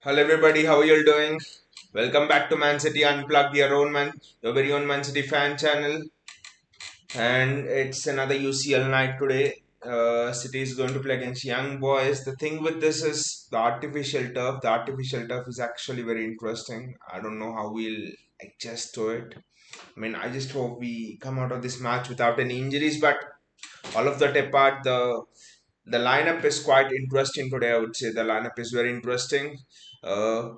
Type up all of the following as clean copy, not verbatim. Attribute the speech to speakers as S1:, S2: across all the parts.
S1: Hello everybody, how are you all doing? Welcome back to Man City Unplugged, your very own Man City fan channel. And it's another UCL night today. City is going to play against Young Boys. The thing with this is the artificial turf. The artificial turf is actually very interesting. I don't know how we'll adjust to it. I mean, I just hope we come out of this match without any injuries. But all of that apart, the lineup is quite interesting today. I would say the lineup is very interesting. Uh,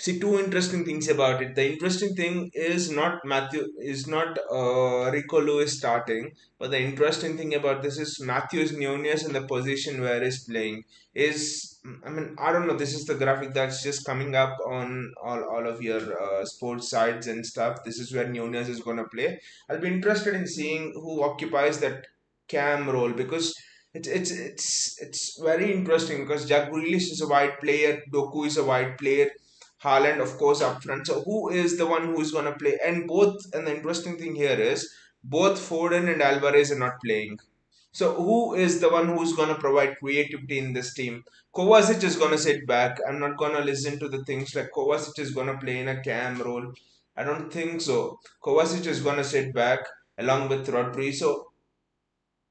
S1: See, two interesting things about it. The interesting thing is not Rico Lewis starting, but the interesting thing about this is Matthews Nunez in the position where he's playing is. I mean, I don't know. This is the graphic that's just coming up on all of your sports sites and stuff. This is where Nunez is going to play. I'll be interested in seeing who occupies that cam role because it's very interesting because Jack Grealish is a wide player, Doku is a wide player, Haaland of course up front. So who is the one who is gonna play? And the interesting thing here is both Foden and Alvarez are not playing. So who is the one who's gonna provide creativity in this team? Kovacic is gonna sit back. I'm not gonna listen to the things like Kovacic is gonna play in a cam role. I don't think so. Kovacic is gonna sit back along with Rodri. So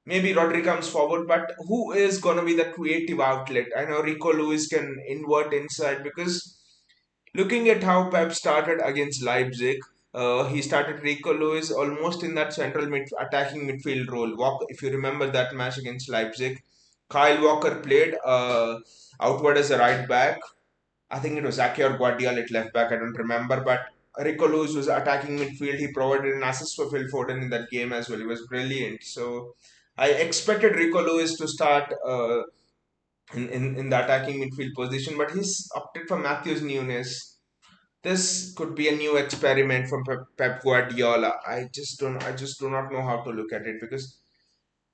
S1: maybe Rodri comes forward, but who is going to be the creative outlet? I know Rico Lewis can invert inside because looking at how Pep started against Leipzig, he started Rico Lewis almost in that attacking midfield role. If you remember that match against Leipzig, Kyle Walker played outward as a right back. I think it was Ake or Guardiola at left back. I don't remember, but Rico Lewis was attacking midfield. He provided an assist for Phil Foden in that game as well. He was brilliant. So I expected Rico Lewis to start in the attacking midfield position, but he's opted for Matthews Nunes. This could be a new experiment from Pep Guardiola. I just do not know how to look at it because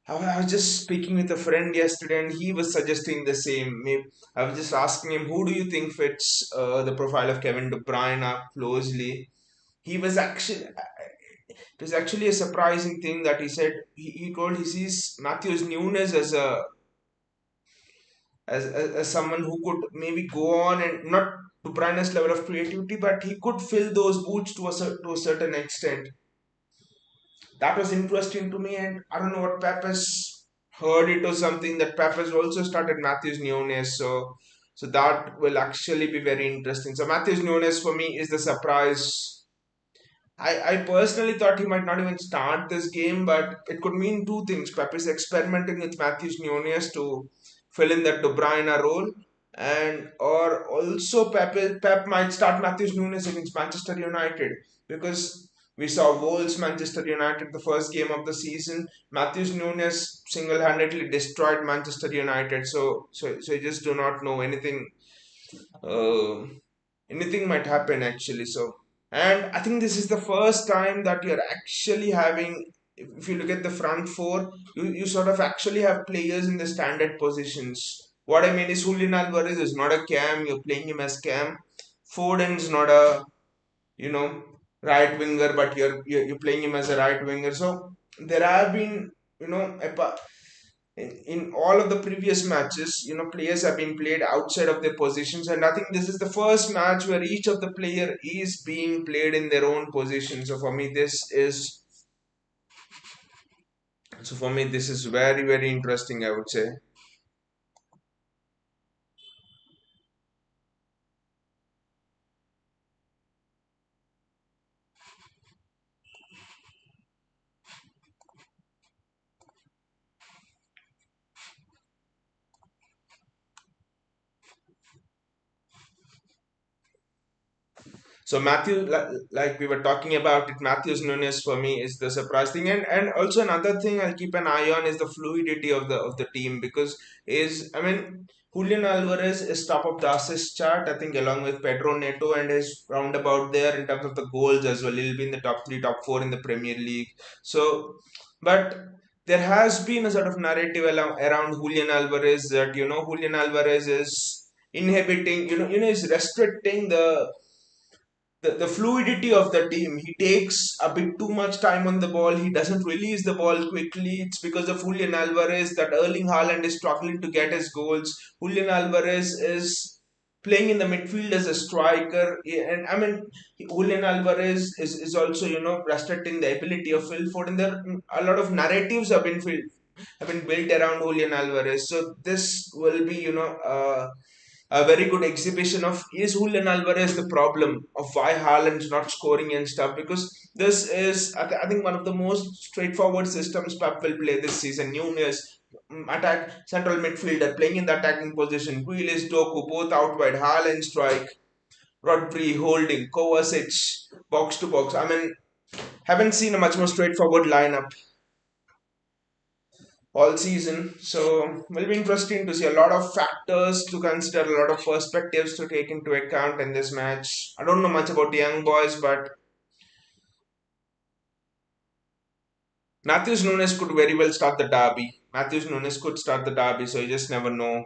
S1: I was just speaking with a friend yesterday, and he was suggesting the same. Maybe I was just asking him, who do you think fits the profile of Kevin De Bruyne up closely? He was actually, it was actually a surprising thing that he said. He told he sees Matthews Nunes as someone who could maybe go on and not to Bruyne's level of creativity, but he could fill those boots to a certain extent. That was interesting to me, and I don't know what Pep has heard it or something that Pep has also started Matthews Nunes, so that will actually be very interesting. So Matthews Nunes for me is the surprise. I personally thought he might not even start this game, but it could mean two things. Pep is experimenting with Matthews Nunes to fill in that De Bruyne role, and or also Pep might start Matthews Nunes against Manchester United because we saw Wolves Manchester United the first game of the season. Matthews Nunes single-handedly destroyed Manchester United. So you just do not know anything. Uh, Anything might happen actually. And I think this is the first time that you're actually having. If you look at the front four, you sort of actually have players in the standard positions. What I mean is Julian Alvarez is not a cam. You're playing him as cam. Foden's not a you know right winger, but you're playing him as a right winger. So there have been in all of the previous matches, players have been played outside of their positions, and I think this is the first match where each of the player is being played in their own position. So for me this is very very interesting, I would say. So like we were talking about it, Matthews Nunes for me is the surprise thing, and also another thing I'll keep an eye on is the fluidity of the team because Julian Alvarez is top of the assist chart, I think, along with Pedro Neto, and is roundabout there in terms of the goals as well. He'll be in the top three, top four in the Premier League. So, but there has been a sort of narrative around Julian Alvarez that Julian Alvarez is inhibiting, is restricting the fluidity of the team. He takes a bit too much time on the ball. He doesn't release the ball quickly. It's because of Julian Alvarez that Erling Haaland is struggling to get his goals. Julian Alvarez is playing in the midfield as a striker. And I mean, Julian Alvarez is also, restricting the ability of Phil Foden. There a lot of narratives have been built around Julian Alvarez. So this will be, a very good exhibition of is Julian Alvarez the problem of why Haaland's not scoring and stuff, because this is I think one of the most straightforward systems Pep will play this season. Nunes, attack central midfielder playing in the attacking position. Grealish, Doku both out wide. Haaland strike. Rodri holding. Kovacic box to box. I mean, haven't seen a much more straightforward lineup all season. So will be interesting to see a lot of factors to consider, a lot of perspectives to take into account in this match. I don't know much about the young boys, but Matthews Nunes could very well start the derby. Matthews Nunes could start the derby, so you just never know.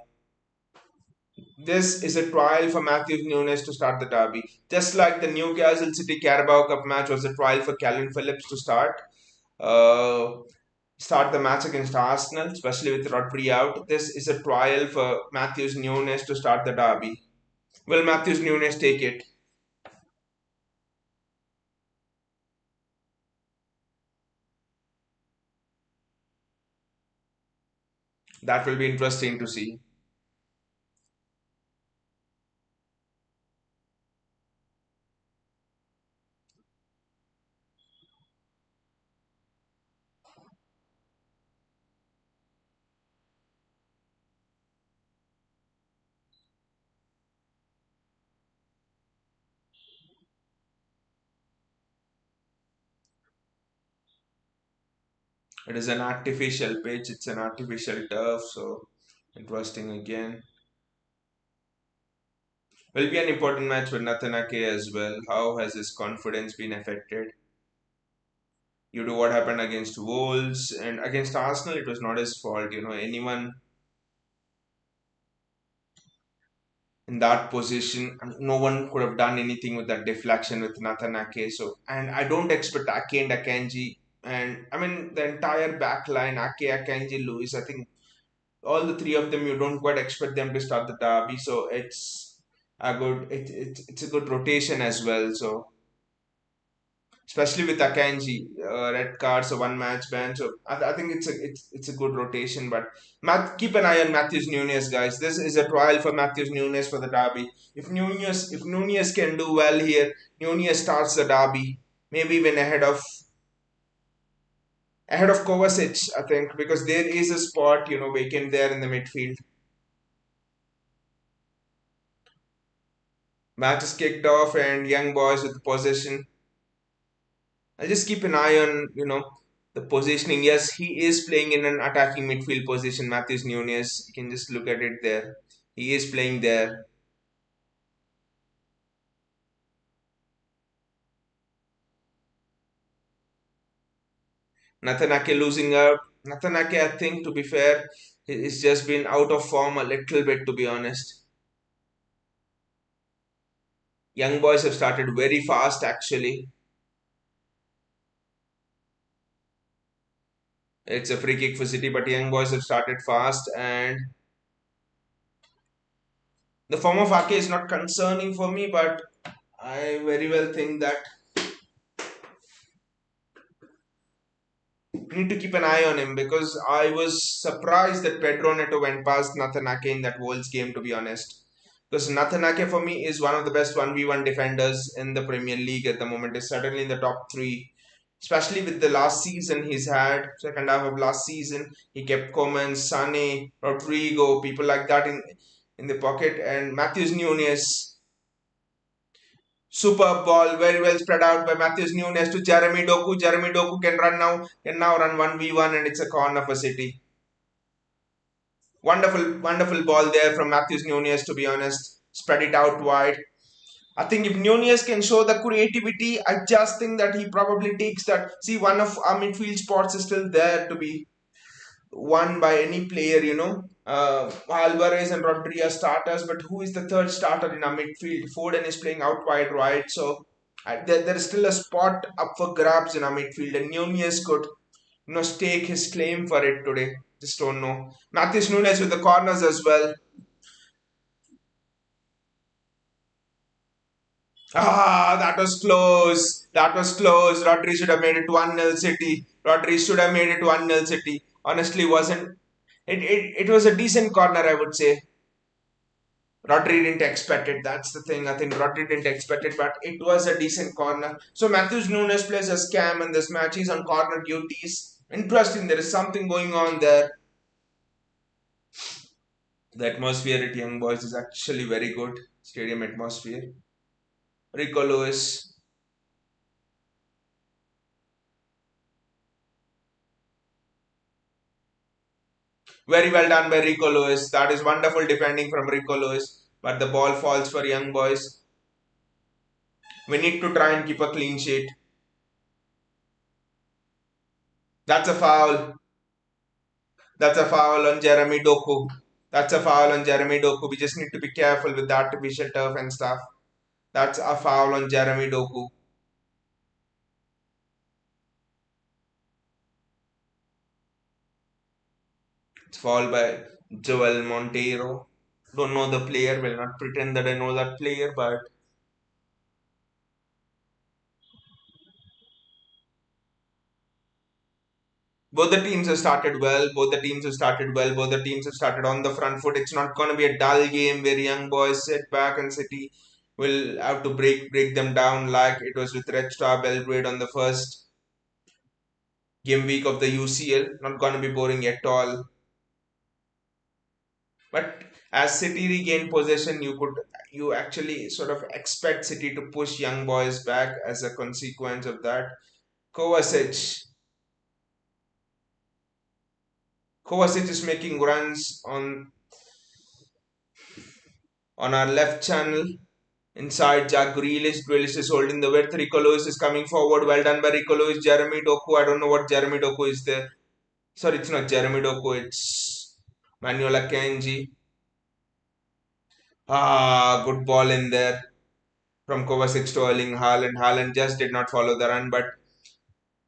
S1: This is a trial for Matthews Nunes to start the derby. Just like the Newcastle City Carabao Cup match was a trial for Calvin Phillips to uh, start the match against Arsenal, especially with Rodri out. This is a trial for Matthews Nunes to start the derby. Will Matthews Nunes take it? That will be interesting to see. It is an artificial pitch, it's an artificial turf, so interesting again. Will be an important match for Nathan Ake as well. How has his confidence been affected? Due to what happened against Wolves and against Arsenal, it was not his fault. Anyone in that position, no one could have done anything with that deflection with Nathan Ake. So, and I don't expect Ake and Akanji, and I mean the entire back line, Ake, Akanji, Lewis. I think all the three of them, you don't quite expect them to start the derby. So it's a good rotation as well. So especially with Akanji, red cards, a one match ban. So I think it's a good rotation. But keep an eye on Matthews Nunes, guys. This is a trial for Matthews Nunes for the derby. If Nunes can do well here, Nunes starts the derby, maybe even ahead of Kovacic, I think, because there is a spot vacant there in the midfield. Match is kicked off and young boys with possession. I'll just keep an eye on, the positioning. Yes, he is playing in an attacking midfield position, Matthews Nunes. You can just look at it there. He is playing there. Nathan Ake losing out. Nathan Ake, I think, to be fair, he's just been out of form a little bit, to be honest. Young boys have started very fast, actually. It's a free kick for City, but young boys have started fast, and the form of Ake is not concerning for me, but I very well think that need to keep an eye on him, because I was surprised that Pedro Neto went past Nathan Ake in that Wolves game, to be honest. Because Nathan Ake for me is one of the best 1v1 defenders in the Premier League at the moment. Is certainly in the top three, especially with the last season he's had, second half of last season. He kept Coman, Sane, Rodrigo, people like that in the pocket. And Matthews Nunes, superb ball, very well spread out by Matthews Nunes to Jeremy Doku. Jeremy Doku can now run 1v1, and it's a corner for City. Wonderful, wonderful ball there from Matthews Nunes, to be honest. Spread it out wide. I think if Nunez can show the creativity, I just think that he probably takes that. See, one of our midfield spots is still there to be won by any player, Alvarez and Rodri are starters, but who is the third starter in our midfield? Foden is playing out wide right, so there is still a spot up for grabs in our midfield, and Nunez could, stake his claim for it today. Just don't know. Matheus Nunes with the corners as well. Ah, that was close. That was close. Rodri should have made it 1-0 City. Rodri should have made it 1-0 City. Honestly, wasn't it was a decent corner, I would say. Rodri didn't expect it. That's the thing. I think Rodri didn't expect it, but it was a decent corner. So Matthews Nunes plays a scam in this match. He's on corner duties. Interesting. There is something going on there. The atmosphere at Young Boys is actually very good. Stadium atmosphere. Rico Lewis. Very well done by Rico Lewis. That is wonderful defending from Rico Lewis. But the ball falls for Young Boys. We need to try and keep a clean sheet. That's a foul. That's a foul on Jeremy Doku. That's a foul on Jeremy Doku. We just need to be careful with the artificial turf and stuff. That's a foul on Jeremy Doku. It's foul by Joel Monteiro. Don't know the player. Will not pretend that I know that player, but both the teams have started well. Both the teams have started well. Both the teams have started on the front foot. It's not going to be a dull game where Young Boys sit back and City will have to break them down like it was with Red Star Belgrade on the first game week of the UCL. Not going to be boring at all. But as City regained possession, you actually sort of expect City to push Young Boys back as a consequence of that. Kovacic. Kovacic is making runs on our left channel. Inside, Jack Grealish is holding the width. Rico Lewis is coming forward. Well done by Rico Lewis. Jeremy Doku. I don't know what Jeremy Doku is there. Sorry, it's not Jeremy Doku. It's Manuel Akanji. Ah, good ball in there from Kovacic to Erling Haaland. Haaland just did not follow the run, but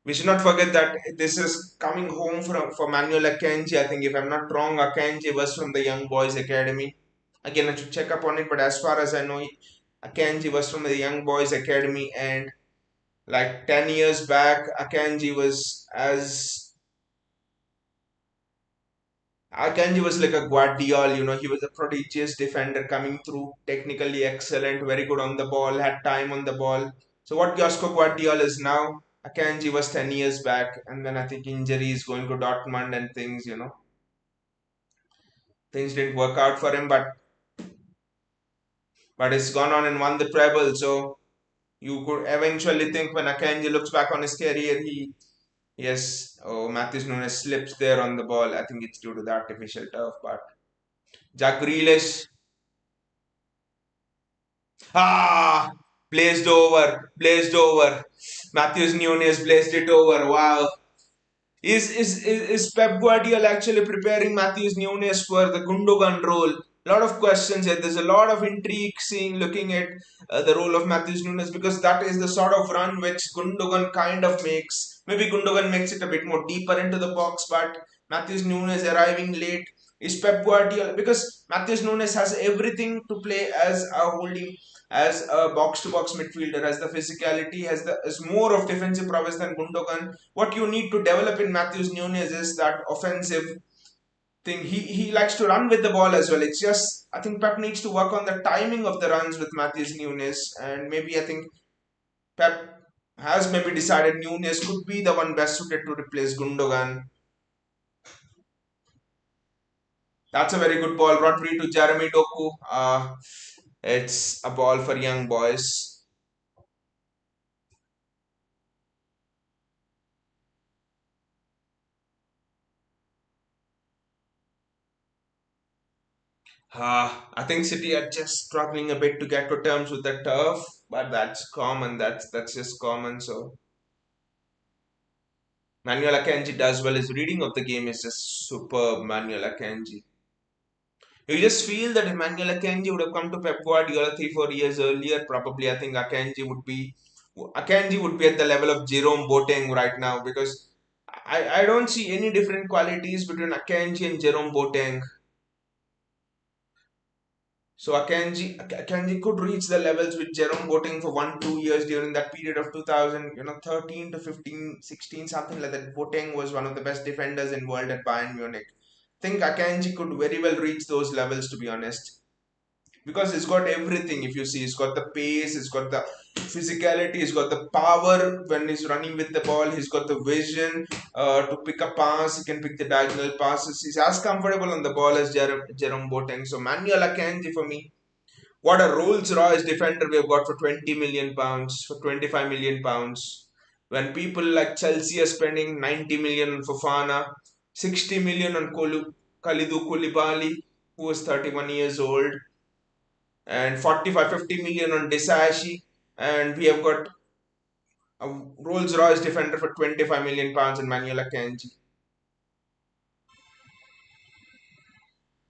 S1: we should not forget that this is coming home for Manuel Akanji. I think if I'm not wrong, Akanji was from the Young Boys Academy. Again, I should check up on it, but as far as I know, Akanji was from the Young Boys Academy, and like 10 years back, Akanji was like a Guardiola, he was a prodigious defender coming through, technically excellent, very good on the ball, had time on the ball. So what Josko Guardiola is now, Akanji was 10 years back, and then I think injuries going to Dortmund and things didn't work out for him, but he's gone on and won the treble. So you could eventually think when Akanji looks back on his career, yes, oh, Matthews Nunes slips there on the ball. I think it's due to the artificial turf, but Jack Grealish, ah, blazed over. Matthews Nunes blazed it over. Wow. Is Pep Guardiola actually preparing Matthews Nunes for the Gundogan role? A lot of questions here. There's a lot of intrigue looking at the role of Matthews Nunes because that is the sort of run which Gundogan kind of makes. Maybe Gundogan makes it a bit more deeper into the box, but Matthews Nunes arriving late is Pep Guardiola because Matthews Nunes has everything to play as a holding, as a box to box midfielder, has the physicality, has more of defensive prowess than Gundogan. What you need to develop in Matthews Nunes is that offensive thing. He likes to run with the ball as well. It's just I think Pep needs to work on the timing of the runs with Matthews Nunes, and maybe I think Pep has maybe decided Nunes could be the one best suited to replace Gundogan. That's a very good ball. Rodri to Jeremy Doku. It's a ball for young boys. I think City are just struggling a bit to get to terms with the turf, but that's common. That's just common. So Manuel Akanji does well. His reading of the game is just superb. Manuel Akanji. You just feel that if Manuel Akanji would have come to Pep Guardiola 3 4 years earlier, probably I think Akanji would be at the level of Jerome Boateng right now because I don't see any different qualities between Akanji and Jerome Boateng. So Akanji could reach the levels with Jerome Boateng for 1 2 years during that period of 2000, 13 to 15, 16, something like that. Boateng was one of the best defenders in world at Bayern Munich. Think Akanji could very well reach those levels, to be honest, because he's got everything. If you see, he's got the pace, he's got the physicality, he's got the power when he's running with the ball, he's got the vision to pick a pass, he can pick the diagonal passes, he's as comfortable on the ball as Jerome Boateng. So Manuel Akanji for me, what a Rolls Royce defender we have got for 20 million pounds, for 25 million pounds. When people like Chelsea are spending 90 million on Fofana, 60 million on Kalidou Koulibaly, who was 31 years old, and 45 50 million on Disasi, and we have got a Rolls Royce defender for 25 million pounds in Manuel Akanji.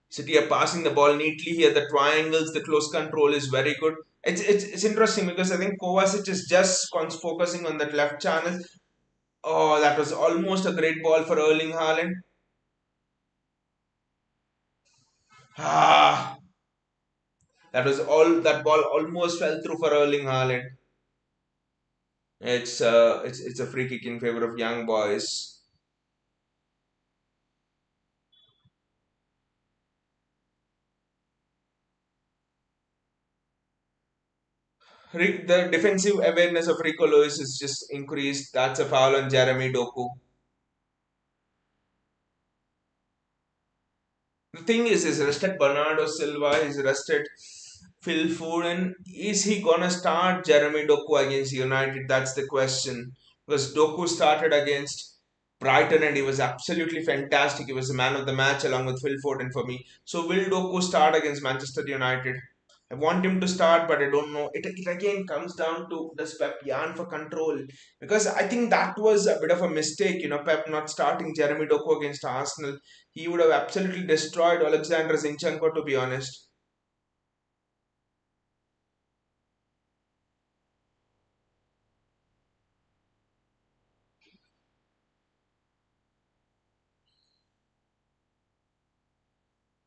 S1: City are passing the ball neatly here. The triangles, the close control is very good. It's interesting because I think Kovacic is just focusing on that left channel. Oh, that was almost a great ball for Erling Haaland. Ah, that ball almost fell through for Erling Haaland. It's a free kick in favor of young boys. The defensive awareness of Rico Lewis is just increased. That's a foul on Jeremy Doku. The thing is, he's rested Bernardo Silva, he's rested Phil Foden. Is he gonna start Jeremy Doku against United? That's the question. Because Doku started against Brighton and he was absolutely fantastic. He was the man of the match along with Phil Foden for me. So will Doku start against Manchester United? I want him to start, but I don't know. It again comes down to does Pep yarn for control? Because I think that was a bit of a mistake, Pep not starting Jeremy Doku against Arsenal. He would have absolutely destroyed Alexander Zinchenko, to be honest.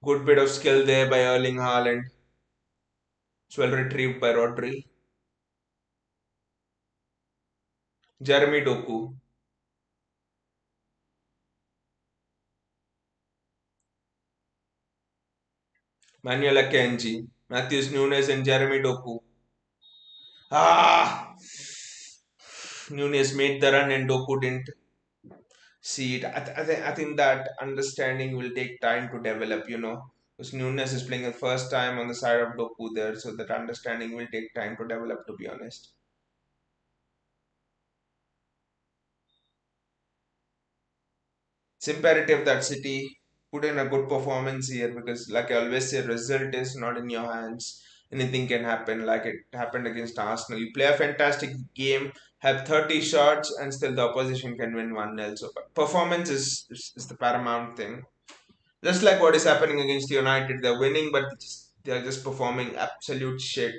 S1: Good bit of skill there by Erling Haaland. It's well retrieved by Rodri. Jeremy Doku. Manuel Akanji. Matthews Nunes and Jeremy Doku. Ah! Nunes made the run and Doku didn't see it. I think that understanding will take time to develop, Because Nunes is playing the first time on the side of Doku there, so that understanding will take time to develop, to be honest. It's imperative that City put in a good performance here because, like I always say, result is not in your hands. Anything can happen, like it happened against Arsenal. You play a fantastic game, have 30 shots, and still the opposition can win 1-0. So, performance is the paramount thing. Just like what is happening against United, they're winning, but they're just performing absolute shit.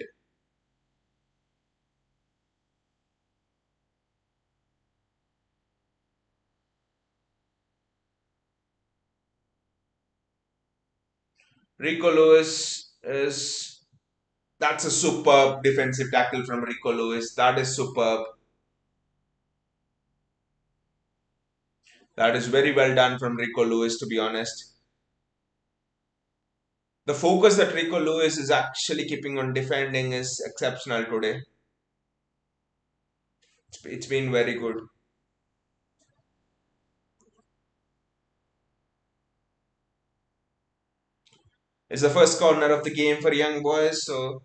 S1: Rico Lewis is that's a superb defensive tackle from Rico Lewis. That is superb. That is very well done from Rico Lewis, to be honest. The focus that Rico Lewis is actually keeping on defending is exceptional today. It's been very good. It's the first corner of the game for young boys, so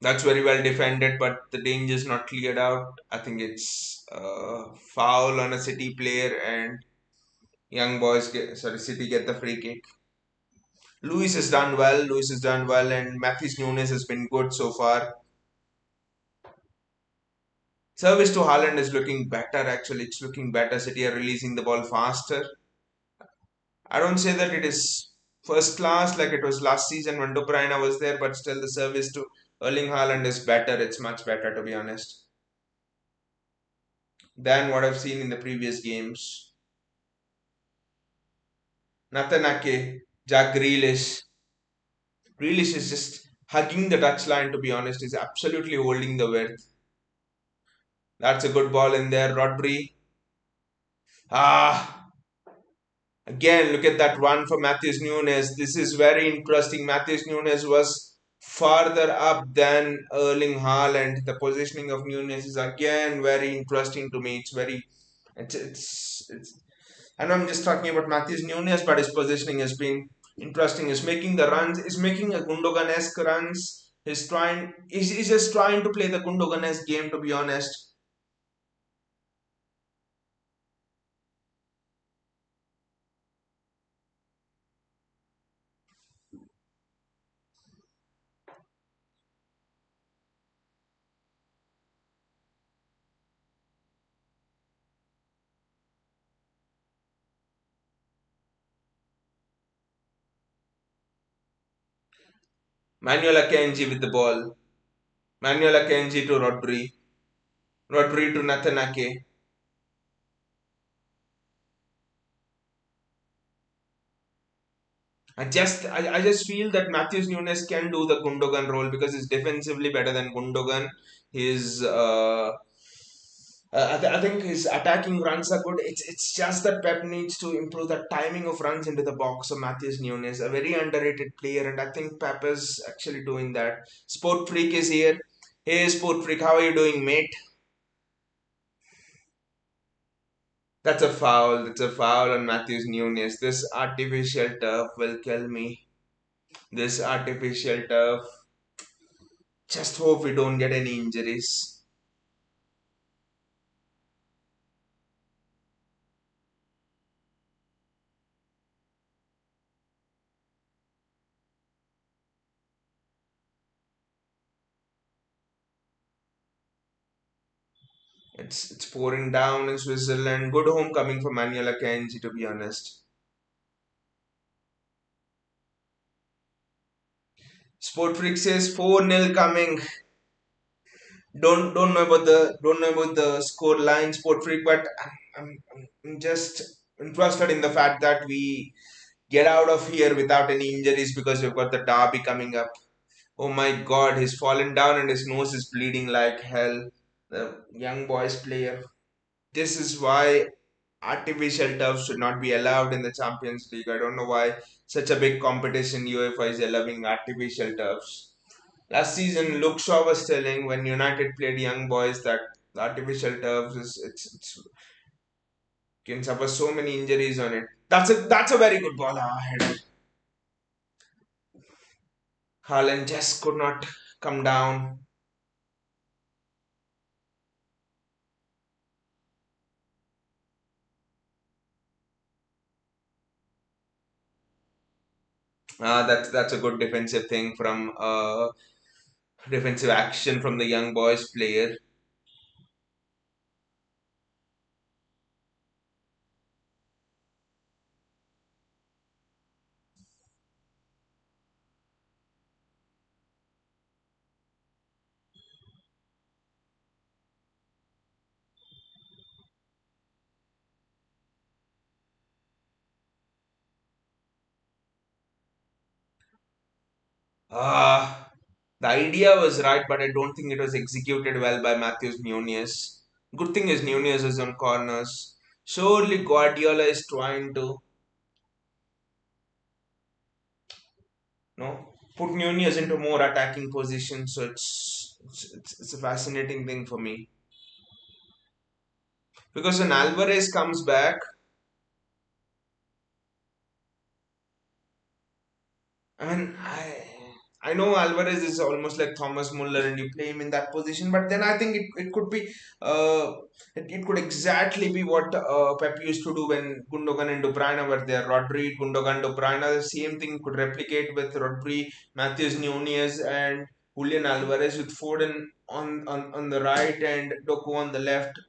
S1: that's very well defended, but the danger is not cleared out. I think it's a foul on a City player, and young boys City get the free kick. Luis has done well. Luis has done well, and Matthews Nunes has been good so far. Service to Haaland is looking better. Actually, it's looking better. City are releasing the ball faster. I don't say that it is first class like it was last season when De Bruyne was there, but still the service to Erling Haaland is better. It's much better, to be honest. than what I've seen in the previous games. Nathan Ake, Jack Grealish. Grealish is just hugging the touchline, to be honest. He's absolutely holding the width. That's a good ball in there. Rodri. Ah, again, look at that run for Matthews Nunes. This is very interesting. Matthews Nunes was farther up than Erling Haaland. The positioning of Nunes is again very interesting to me. It's and I'm just talking about Matthews Nunes, but his positioning has been interesting. He's making the runs, he's making a Gundogan-esque runs. He's just trying to play the Gundogan-esque game, to be honest. Manuel Akanji with the ball. Manuel Akanji to Rodri. Rodri to Nathan Ake. I just feel that Matthews Nunes can do the Gundogan role because he's defensively better than Gundogan. His I think his attacking runs are good. It's just that Pep needs to improve the timing of runs into the box. So Matthews Nunes, a very underrated player, and I think Pep is actually doing that. Sport Freak is here. Hey Sport Freak, how are you doing, mate? That's a foul. That's a foul on Matthews Nunes. This artificial turf will kill me. This artificial turf. Just hope we don't get any injuries. It's pouring down in Switzerland. Good homecoming for Manuel Akanji, to be honest. Sport Freak says 4-0 coming. Don't know about the score line, Sport Freak, but I'm just interested in the fact that we get out of here without any injuries because we've got the derby coming up. Oh my God, he's fallen down and his nose is bleeding like hell. The young boys player. This is why artificial turf should not be allowed in the Champions League. I don't know why such a big competition UEFA is allowing artificial turfs. Last season, Luke Shaw was telling when United played young boys that the artificial turfs it's can suffer so many injuries on it. That's a very good ball. Header. Haaland just could not come down. That's a good defensive thing from defensive action from the young boys player. The idea was right, but I don't think it was executed well by Matthews Nunez. Good thing is Nunez is on corners. Surely Guardiola is trying to put Nunez into more attacking position. So it's a fascinating thing for me because when Alvarez comes back, and I know Alvarez is almost like Thomas Muller and you play him in that position, but then I think it could be it could exactly be what Pep used to do when Gundogan and De Bruyne were there. Rodri, Gundogan, De Bruyne, the same thing could replicate with Rodri, Matheus Nunes and Julian Alvarez with Foden on the right and Doku on the left.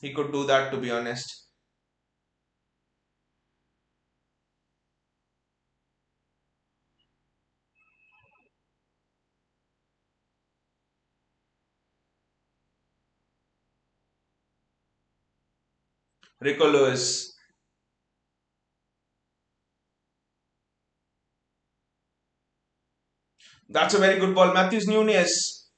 S1: He could do that, to be honest. Rico Lewis. That's a very good ball. Matthews Nunes.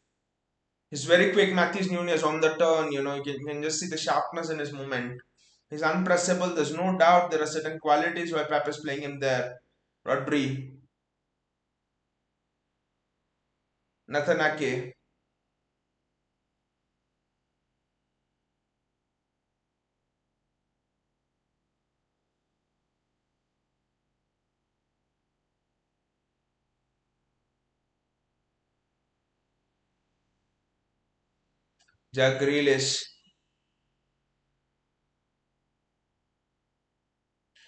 S1: He's very quick. Matthews Nunes on the turn. You can just see the sharpness in his movement. He's unpressable. There's no doubt there are certain qualities why Pep is playing him there. Rodri. Nathan Ake. Jack Grealish.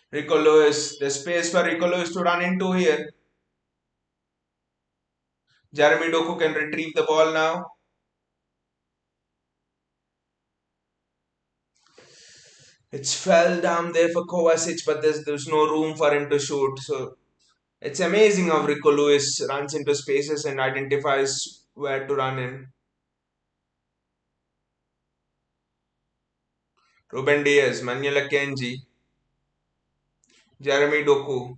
S1: Rico Lewis. There's space for Rico Lewis to run into here. Jeremy Doku can retrieve the ball now. It's fell down there for Kovacic, but there's no room for him to shoot. So it's amazing how Rico Lewis runs into spaces and identifies where to run in. Ruben Diaz, Manuel Kenji, Jeremy Doku,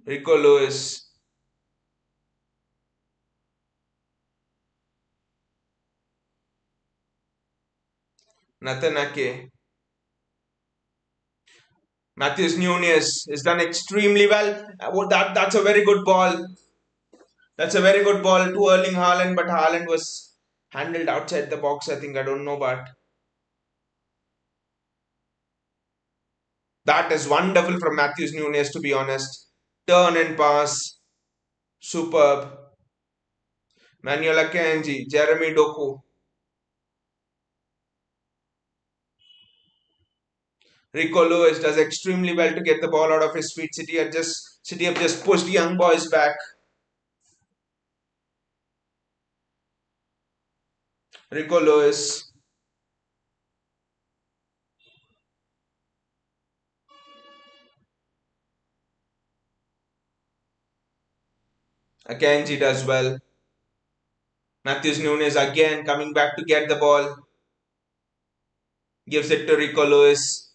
S1: Rico Lewis, Nathan Ake, Matthews Nunes is done extremely well. That's a very good ball. That's a very good ball to Erling Haaland, but Haaland was handled outside the box. I think I don't know, but that is wonderful from Matthews Nunes. To be honest, turn and pass, superb. Manuel Akanji, Jeremy Doku, Rico Lewis does extremely well to get the ball out of his feet. City have just pushed young boys back. Rico Lewis, Akanji does well. Matthews Nunes again coming back to get the ball. Gives it to Rico Lewis.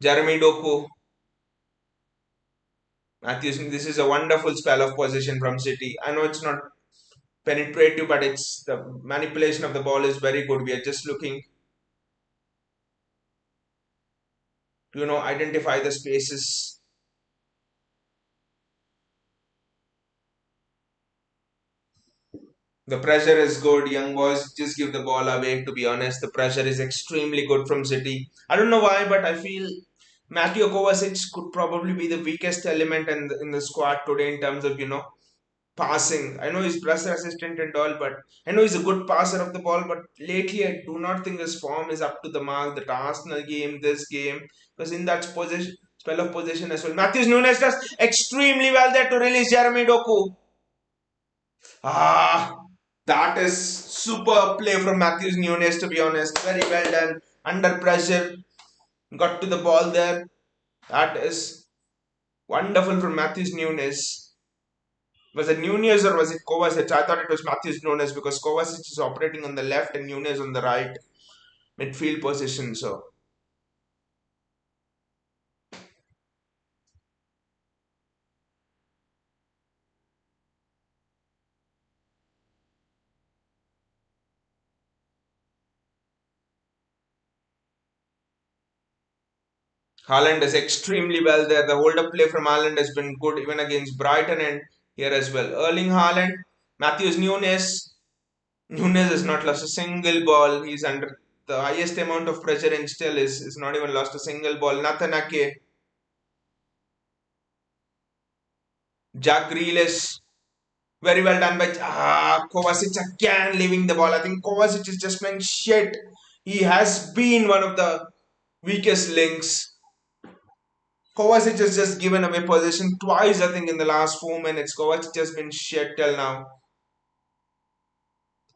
S1: Jeremy Doku. Matthews, this is a wonderful spell of possession from City. I know it's not penetrative, but it's the manipulation of the ball is very good. We are just looking to identify the spaces. The pressure is good. Young boys just give the ball away. To be honest, the pressure is extremely good from City. I don't know why, but I feel Mateo Kovacic could probably be the weakest element in the squad today in terms of passing. I know he's pressure assistant and all, but I know he's a good passer of the ball. But lately, I do not think his form is up to the mark. That Arsenal game, this game, because in that position, spell of possession as well. Matthews Nunes does extremely well there to release Jeremy Doku. Ah, that is super play from Matthews Nunes. To be honest, very well done under pressure. Got to the ball there. That is wonderful from Matthews Nunes. Was it Nunez or was it Kovacic? I thought it was Matthews Nunes because Kovacic is operating on the left and Nunez on the right midfield position. So Haaland is extremely well there. The hold up play from Haaland has been good even against Brighton and here as well. Erling Haaland, Matthews Nunes. Nunes has not lost a single ball. He's under the highest amount of pressure and still is not even lost a single ball. Nathan Ake, Jack Grealish. Very well done by Kovacic again leaving the ball. I think Kovacic is just playing shit. He has been one of the weakest links. Kovacic has just given away possession twice, I think, in the last 4 minutes. Kovacic has been shit till now.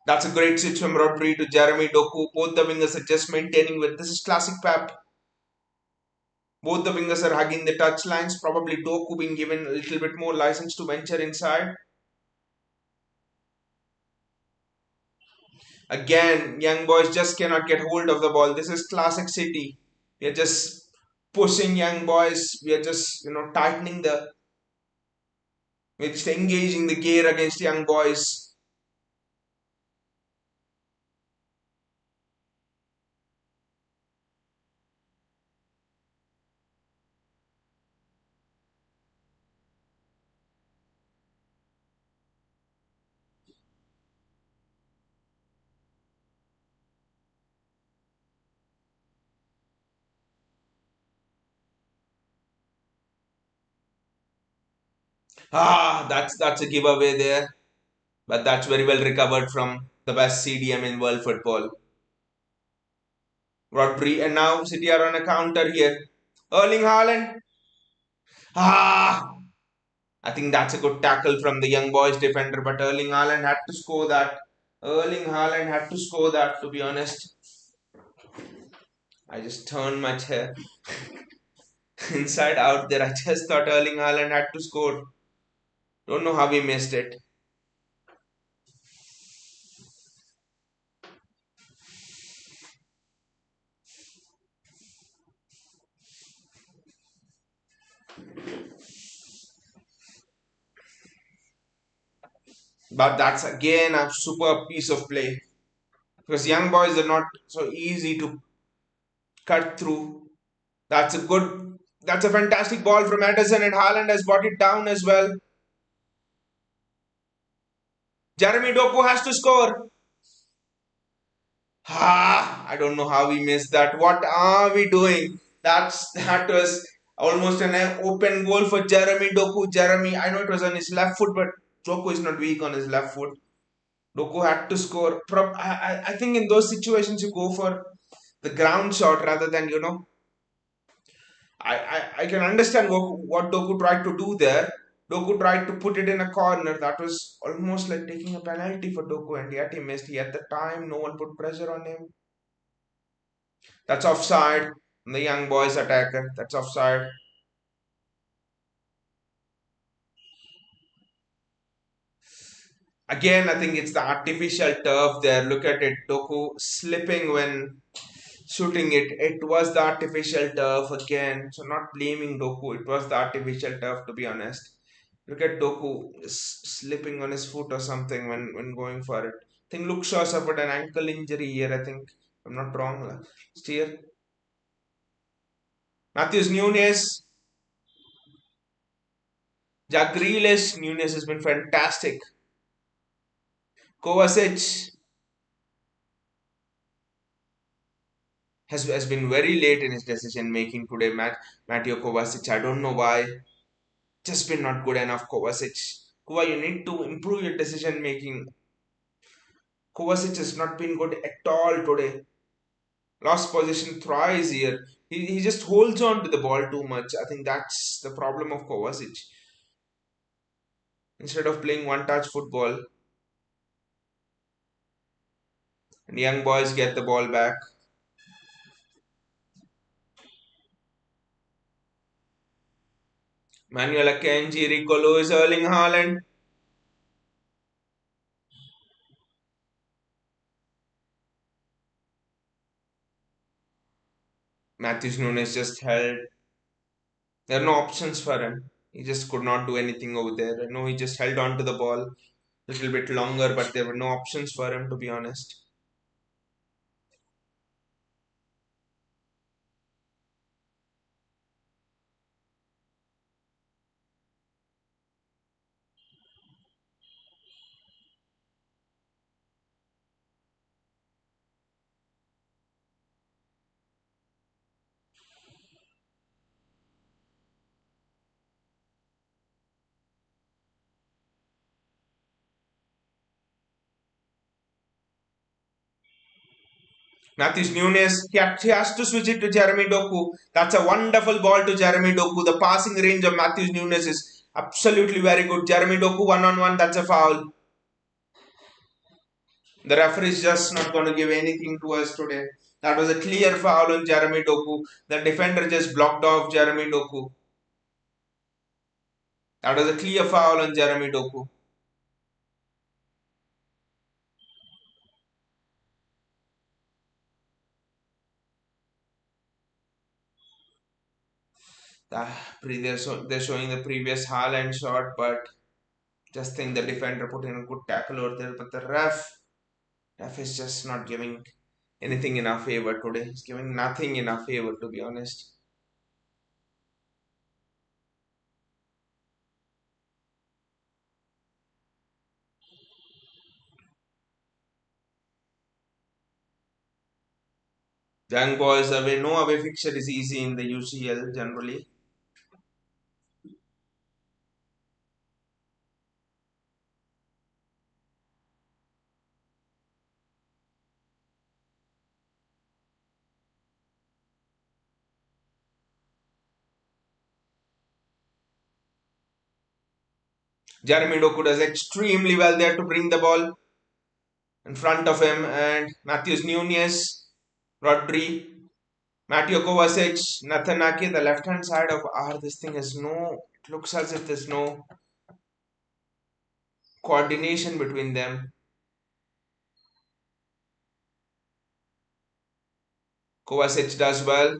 S1: That's a great switch from Rodri to Jeremy Doku. Both the wingers are just maintaining with. This is classic Pep. Both the wingers are hugging the touch lines. Probably Doku being given a little bit more license to venture inside. Again, young boys just cannot get hold of the ball. This is classic City. We are just pushing young boys. We are just tightening the. We're just engaging the gear against young boys. That's a giveaway there, but that's very well recovered from the best CDM in world football. Rodri, and now City are on a counter here. Erling Haaland. Ah, I think that's a good tackle from the young boys defender, but Erling Haaland had to score that. Erling Haaland had to score that, to be honest. I just turned my chair inside out there. I just thought Erling Haaland had to score. Don't know how he missed it. But that's again a superb piece of play. Because young boys are not so easy to cut through. That's a fantastic ball from Edison, and Haaland has brought it down as well. Jeremy Doku has to score. I don't know how we missed that. What are we doing? That was almost an open goal for Jeremy Doku. Jeremy, I know it was on his left foot, but Doku is not weak on his left foot. Doku had to score. I think in those situations you go for the ground shot rather than I can understand what Doku tried to do there. Doku tried to put it in a corner. That was almost like taking a penalty for Doku, and yet he missed. He had the time. No one put pressure on him. That's offside. The young boys attacker. That's offside. Again, I think it's the artificial turf there. Look at it. Doku slipping when shooting it. It was the artificial turf again. So not blaming Doku. It was the artificial turf, to be honest. Look at Doku slipping on his foot or something when going for it. I think Luke Shaw suffered an ankle injury here. I think I'm not wrong. Steer. Matthews Nunes. Jack Grealish. Nunes has been fantastic. Kovacic has been very late in his decision making today. Mateo Kovacic. I don't know why. Just been not good enough. Kovacic. Kova, you need to improve your decision making. Kovacic has not been good at all today. Lost position thrice here. He just holds on to the ball too much. I think that's the problem of Kovacic. Instead of playing one touch football, and young boys get the ball back. Manuel Akanji, Rico Lewis, Erling Haaland. Matthews Nunes just held. There are no options for him. He just could not do anything over there. I know he just held on to the ball a little bit longer, but there were no options for him, to be honest. Matthews Nunes, he has to switch it to Jeremy Doku. That's a wonderful ball to Jeremy Doku. The passing range of Matthews Nunes is absolutely very good. Jeremy Doku one on one, that's a foul. The referee is just not going to give anything to us today. That was a clear foul on Jeremy Doku. The defender just blocked off Jeremy Doku. That was a clear foul on Jeremy Doku. They're showing the previous Haaland shot, but just think the defender put in a good tackle over there. But the ref is just not giving anything in our favor today. He's giving nothing in our favor, to be honest. Young boys away, no away fixture is easy in the UCL generally. Jeremy Doku does extremely well there to bring the ball in front of him, and Matthews Nunez, Rodri, Mateo Kovacic, Nathan Ake, the left hand side of this thing is no, it looks as if there's no coordination between them. Kovacic does well.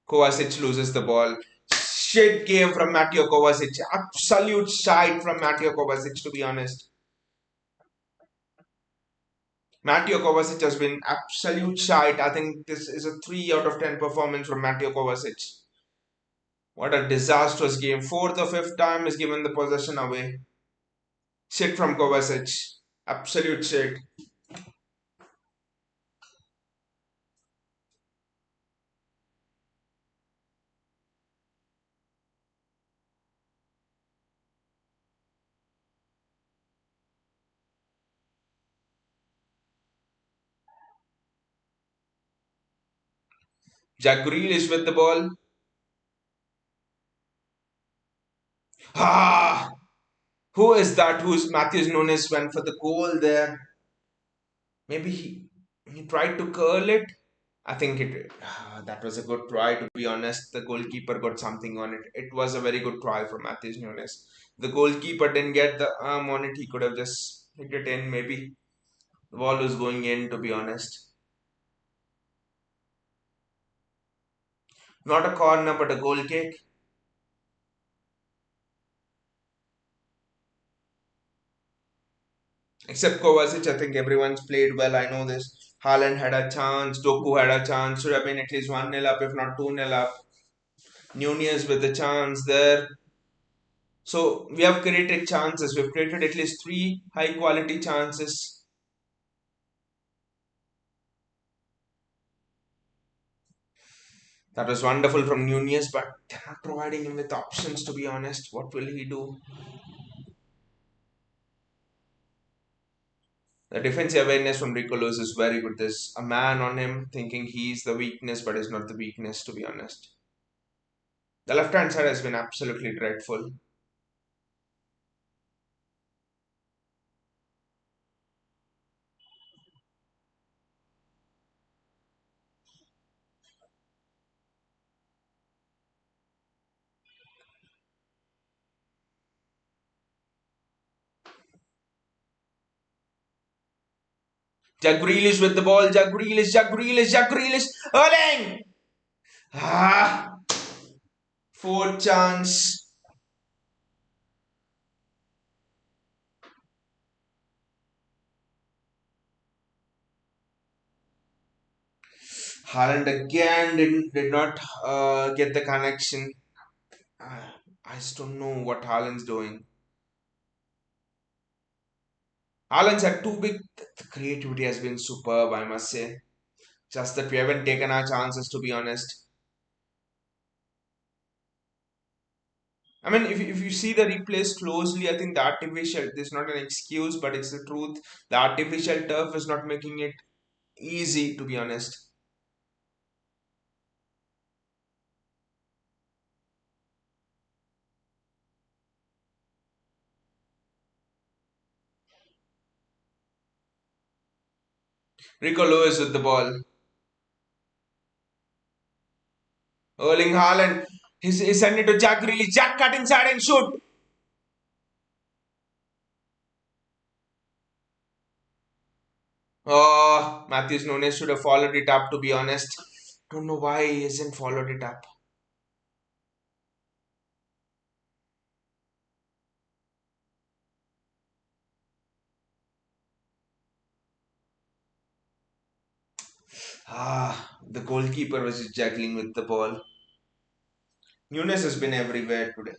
S1: Kovacic loses the ball. Shit game from Mateo Kovacic. Absolute shite from Mateo Kovacic, to be honest. Mateo Kovacic has been absolute shite. I think this is a 3 out of 10 performance from Mateo Kovacic. What a disastrous game. Fourth or fifth time is given the possession away. Shit from Kovacic. Absolute shit. Jack Grealish with the ball. Ah! Who is that? Who's Matthews Nunes went for the goal there? Maybe he tried to curl it. I think that was a good try, to be honest. The goalkeeper got something on it. It was a very good try for Matthews Nunes. The goalkeeper didn't get the arm on it. He could have just hit it in. Maybe the ball was going in, to be honest. Not a corner, but a goal kick. Except Kovacic, I think everyone's played well. I know this. Haaland had a chance. Doku had a chance. Should have been at least 1-0 up, if not 2-0 up. Nunez with the chance there. So we have created chances. We've created at least three high quality chances. That was wonderful from Nunez, but they're not providing him with options, to be honest. What will he do? The defensive awareness from Rico Lewis is very good. There's a man on him thinking he's the weakness, but is not the weakness, to be honest. The left hand side has been absolutely dreadful. Jack Grealish with the ball. Jack Grealish, Jack Grealish, Jack Grealish. Erling! Ah! Fourth chance. Haaland again did not get the connection. I just don't know what Haaland's doing. Haaland's had too big. The creativity has been superb, I must say. Just that we haven't taken our chances, to be honest. I mean, if you see the replays closely, I think the artificial, this is not an excuse, but it's the truth. The artificial turf is not making it easy, to be honest. Rico Lewis with the ball. Erling Haaland. He's sending it to Jack Grealish. Jack cut inside and shoot. Oh, Matthews Nunes should have followed it up, to be honest. Don't know why he hasn't followed it up. The goalkeeper was just juggling with the ball. Nunes has been everywhere today.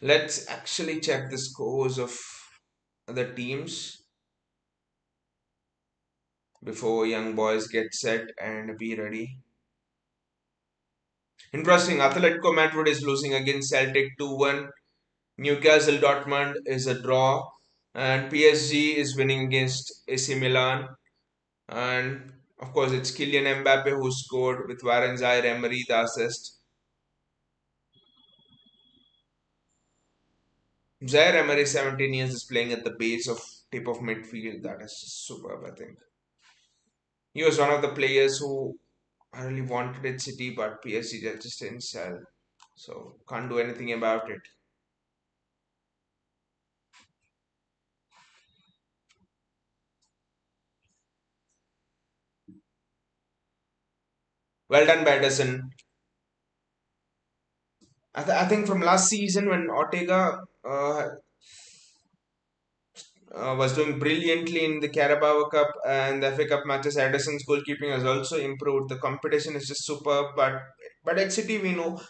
S1: Let's actually check the scores of the teams before young boys get set and be ready. Interesting, Atletico Madrid is losing against Celtic 2-1. Newcastle Dortmund is a draw. And PSG is winning against AC Milan. And of course, it's Kylian Mbappe who scored with Warren Zaire-Emery the assist. Zaire-Emery, 17 years, is playing at the base of tip of midfield. That is just superb, I think. He was one of the players who I really wanted at City, but PSG just didn't sell. So can't do anything about it. Well done, Batterson. I think from last season when Ortega was doing brilliantly in the Carabao Cup and the FA Cup matches, Ederson's goalkeeping has also improved. The competition is just superb, but at City we know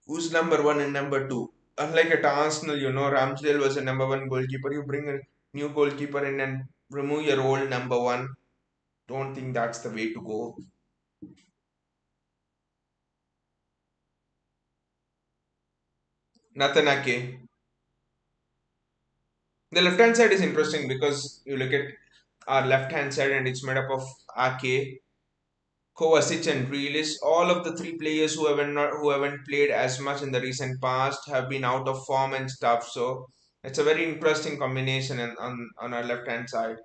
S1: who's number one and number two. Unlike at Arsenal, Ramsdale was a number one goalkeeper. You bring a new goalkeeper in and remove your old number one. Don't think that's the way to go. Natanake. The left hand side is interesting because you look at our left hand side and it's made up of Ake, Kovacic and Grealish. All of the three players who haven't played as much in the recent past have been out of form and stuff. So it's a very interesting combination on our left hand side.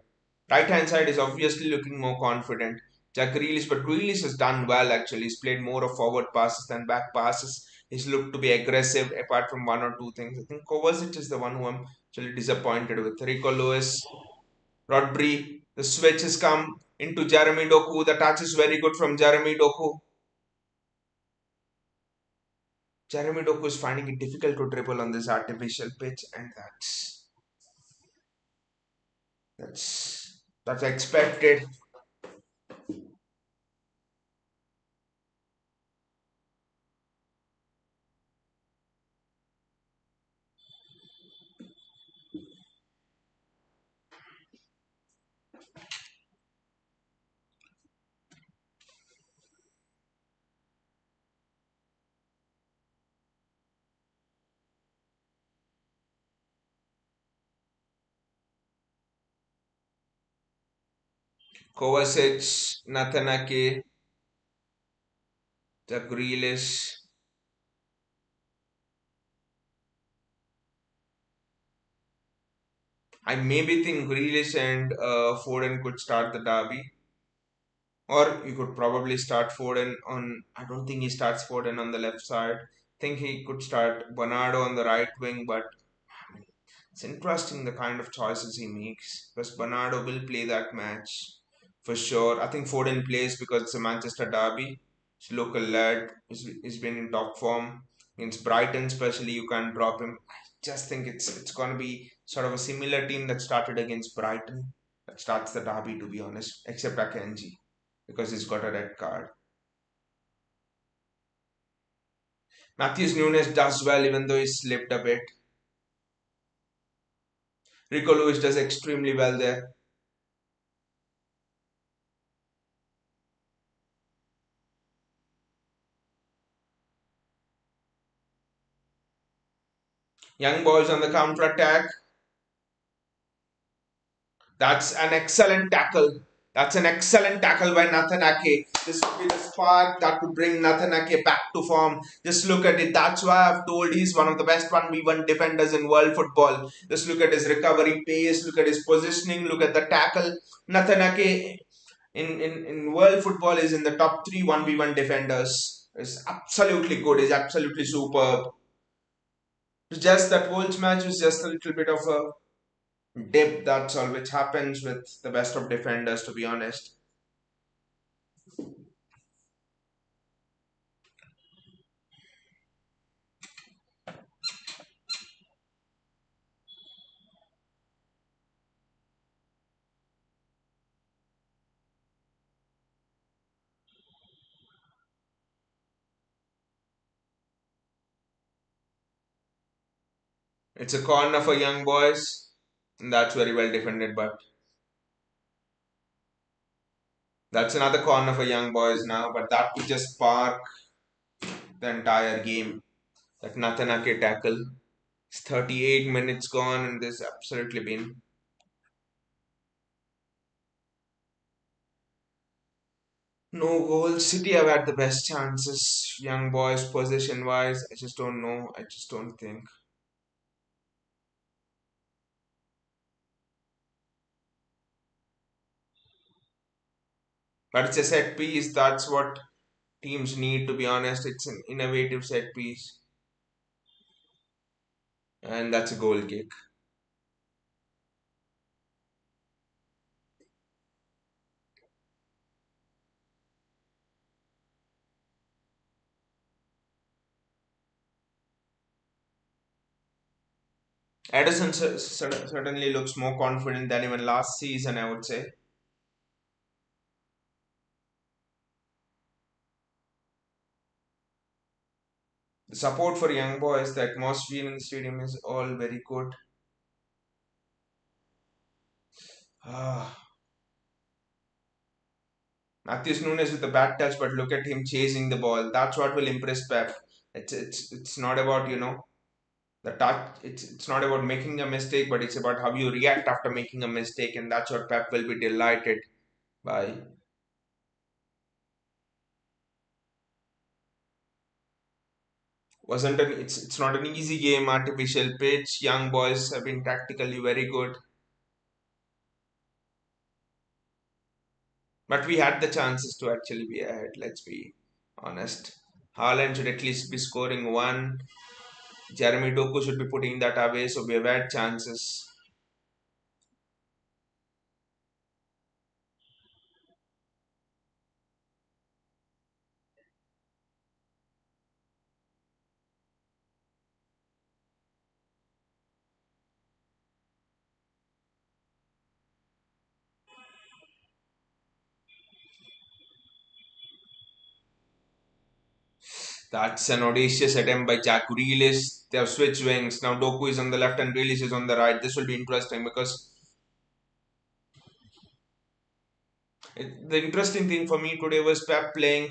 S1: Right hand side is obviously looking more confident. Jack Grealish, but Grealish has done well actually. He's played more of forward passes than back passes. He's looked to be aggressive apart from one or two things. I think Kovacic is the one who I'm actually disappointed with. Rico Lewis, Rodri, the switch has come into Jeremy Doku. The touch is very good from Jeremy Doku. Jeremy Doku is finding it difficult to dribble on this artificial pitch, and that's expected. Kovacic, Natanake, the Grealish. I maybe think Grealish and Foden could start the derby. Or you could probably start Foden on. I don't think he starts Foden on the left side. Think he could start Bernardo on the right wing, but I mean, it's interesting the kind of choices he makes because Bernardo will play that match for sure. I think Foden plays because it's a Manchester derby. He's a local lad. He's been in top form against Brighton, especially. You can't drop him. I just think it's going to be sort of a similar team that started against Brighton that starts the derby. To be honest, except Akanji because he's got a red card. Matthews Nunes does well even though he slipped a bit. Rico Lewis does extremely well there. Young boys on the counter attack. That's an excellent tackle. That's an excellent tackle by Nathan Ake. This would be the spark that would bring Nathan Ake back to form. Just look at it. That's why I've told he's one of the best 1v1 defenders in world football. Just look at his recovery pace, look at his positioning, look at the tackle. Nathan Ake in world football is in the top 3 1v1 defenders. Is absolutely good, is absolutely superb. Just that Wolves match was just a little bit of a dip, that's all, which happens with the best of defenders, to be honest. It's a corner for young boys. And that's very well defended, but that's another corner for young boys now. But that could just spark the entire game. That Natanake tackle. It's 38 minutes gone, and there's absolutely been no goals. City have had the best chances. Young boys, possession wise, I just don't know. I just don't think. But it's a set piece. That's what teams need, to be honest. It's an innovative set piece, and that's a goal kick. Edison certainly looks more confident than even last season, I would say. The support for young boys, the atmosphere in the stadium is all very good. Ah, Matthews Nunes with a bad touch, but look at him chasing the ball. That's what will impress Pep. It's not about the touch. It's not about making a mistake, but it's about how you react after making a mistake, and that's what Pep will be delighted by. Wasn't an it's not an easy game. Artificial pitch. Young boys have been tactically very good, but we had the chances to actually be ahead. Let's be honest. Haaland should at least be scoring one. Jeremy Doku should be putting that away. So we have had chances. That's an audacious attempt by Jack Grealish. They have switched wings. Now Doku is on the left and Grealish is on the right. This will be interesting because the interesting thing for me today was Pep playing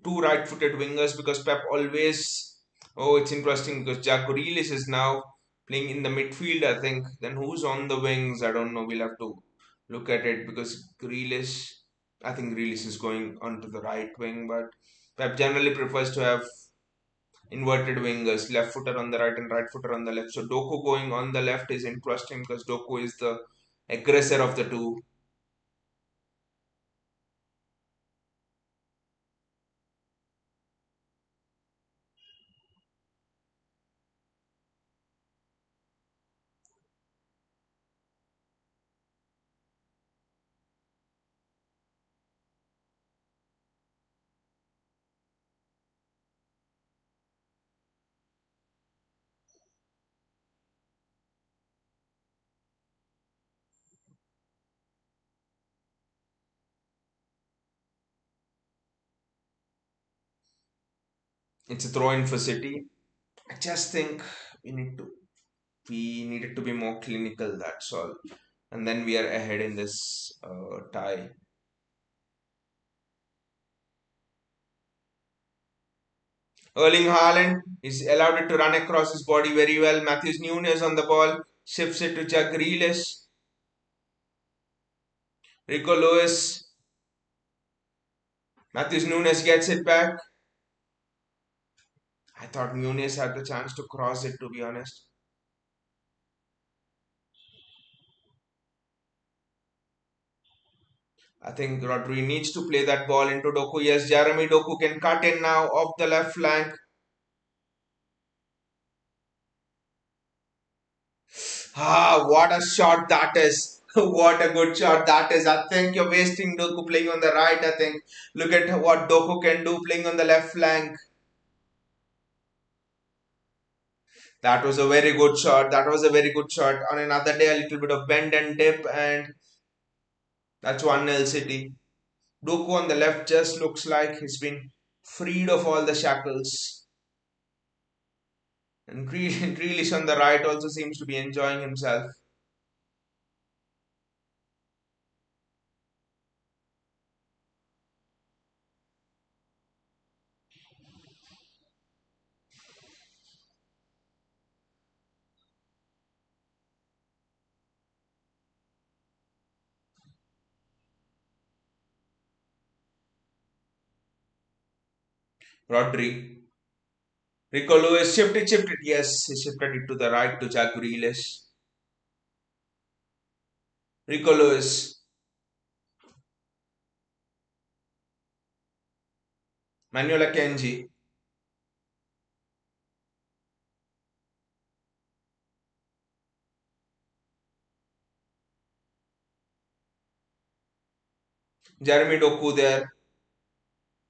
S1: two right-footed wingers because Pep always. Oh, it's interesting because Jack Grealish is now playing in the midfield. I think. Then who's on the wings? I don't know. We'll have to look at it because Grealish. I think Grealish is going onto the right wing, but Pep generally prefers to have inverted wingers, left footer on the right and right footer on the left. So Doku going on the left is interesting because Doku is the aggressor of the two. It's a throw in for City. I just think we need to we needed to be more clinical. That's all, and then we are ahead in this tie. Erling Haaland is allowed it to run across his body very well. Matthews Nunes on the ball shifts it to Jack Grealish. Rico Lewis. Matthews Nunes gets it back. I thought Nunes had the chance to cross it. To be honest. I think Rodri needs to play that ball into Doku. Yes, Jeremy Doku can cut in now off the left flank. Ah, what a shot that is. What a good shot that is. I think you're wasting Doku playing on the right. I think. Look at what Doku can do playing on the left flank. That was a very good shot. That was a very good shot. On another day, a little bit of bend and dip, and that's 1-0 City. Doku on the left just looks like he's been freed of all the shackles. And Grealish on the right also seems to be enjoying himself. Rodri. Rico Lewis shifted. Yes, he shifted it to the right to Jack Grealish. Rico Lewis. Manuel Akanji. Jeremy Doku there.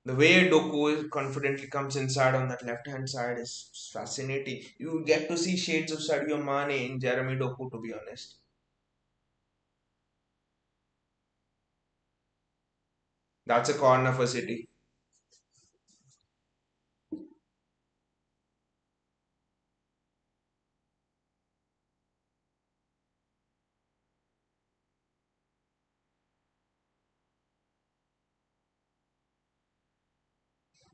S1: The way Doku confidently comes inside on that left hand side is fascinating. You get to see shades of Sadio Mane in Jeremy Doku, to be honest. That's a corner for City.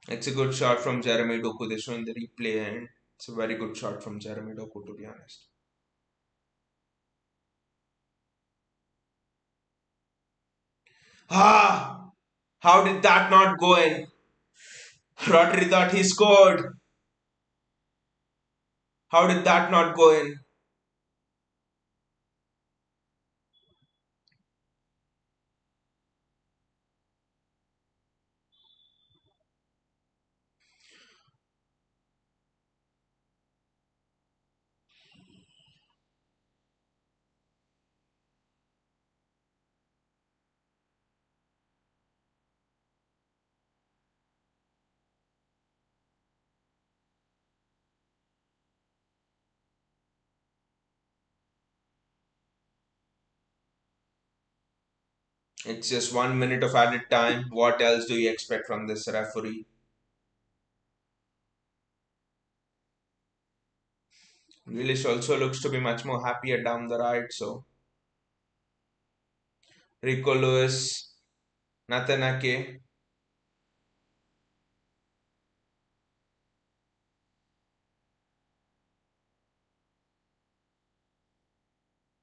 S1: It's a good shot from Jeremy Doku. They're showing the replay, and it's a very good shot from Jeremy Doku, to be honest. Ah! How did that not go in? Rodri thought he scored. How did that not go in? It's just 1 minute of added time. What else do you expect from this referee? Grealish also looks to be much more happier down the right. So Rico Lewis, Nathan Ake,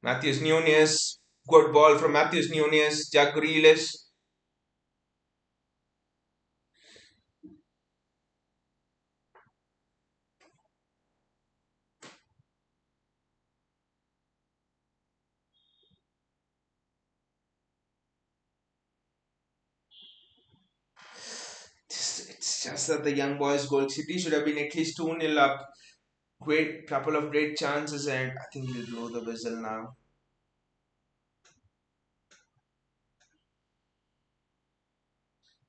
S1: Matthews Nunez. Good ball from Matthews Nunez. Jack Grealish. It's just that the young boys' goal. City should have been at least 2-0 up. Great couple of great chances, and I think he'll blow the whistle now.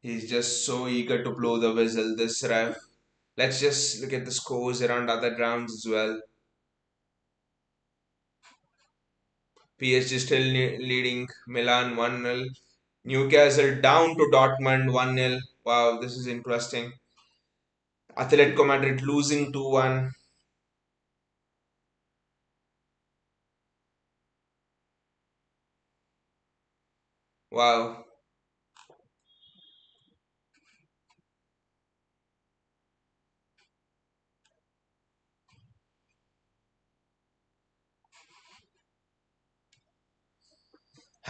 S1: He's just so eager to blow the whistle, this ref. Let's just look at the scores around other grounds as well. PSG still leading Milan 1-0. Newcastle down to Dortmund 1-0. Wow, this is interesting. Atletico Madrid losing 2-1. Wow.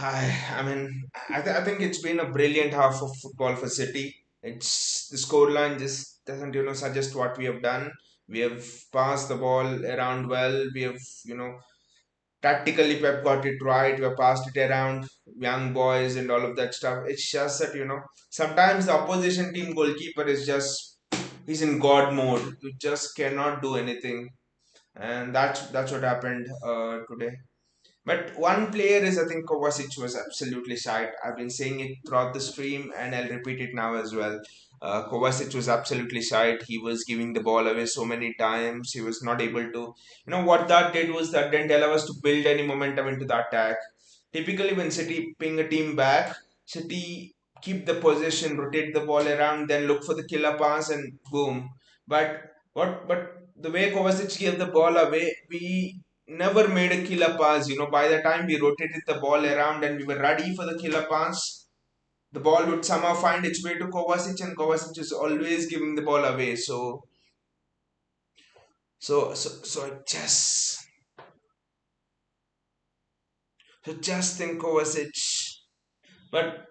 S1: I mean, I think it's been a brilliant half of football for City. It's the scoreline just doesn't suggest what we have done. We have passed the ball around well. We have tactically Pep got it right. We have passed it around young boys and all of that stuff. It's just that sometimes the opposition team goalkeeper is just he's in God mode. You just cannot do anything, and that's what happened today. But one player is, I think, Kovacic was absolutely shite. I've been saying it throughout the stream and I'll repeat it now as well. Kovacic was absolutely shite. He was giving the ball away so many times. He was not able to. What that did was that didn't allow us to build any momentum into the attack. Typically, when City ping a team back, City keep the possession, rotate the ball around, then look for the killer pass and boom. But what? the way Kovacic gave the ball away, we never made a killer pass. By the time we rotated the ball around and we were ready for the killer pass, the ball would somehow find its way to Kovacic, and Kovacic is always giving the ball away. So just think Kovacic, but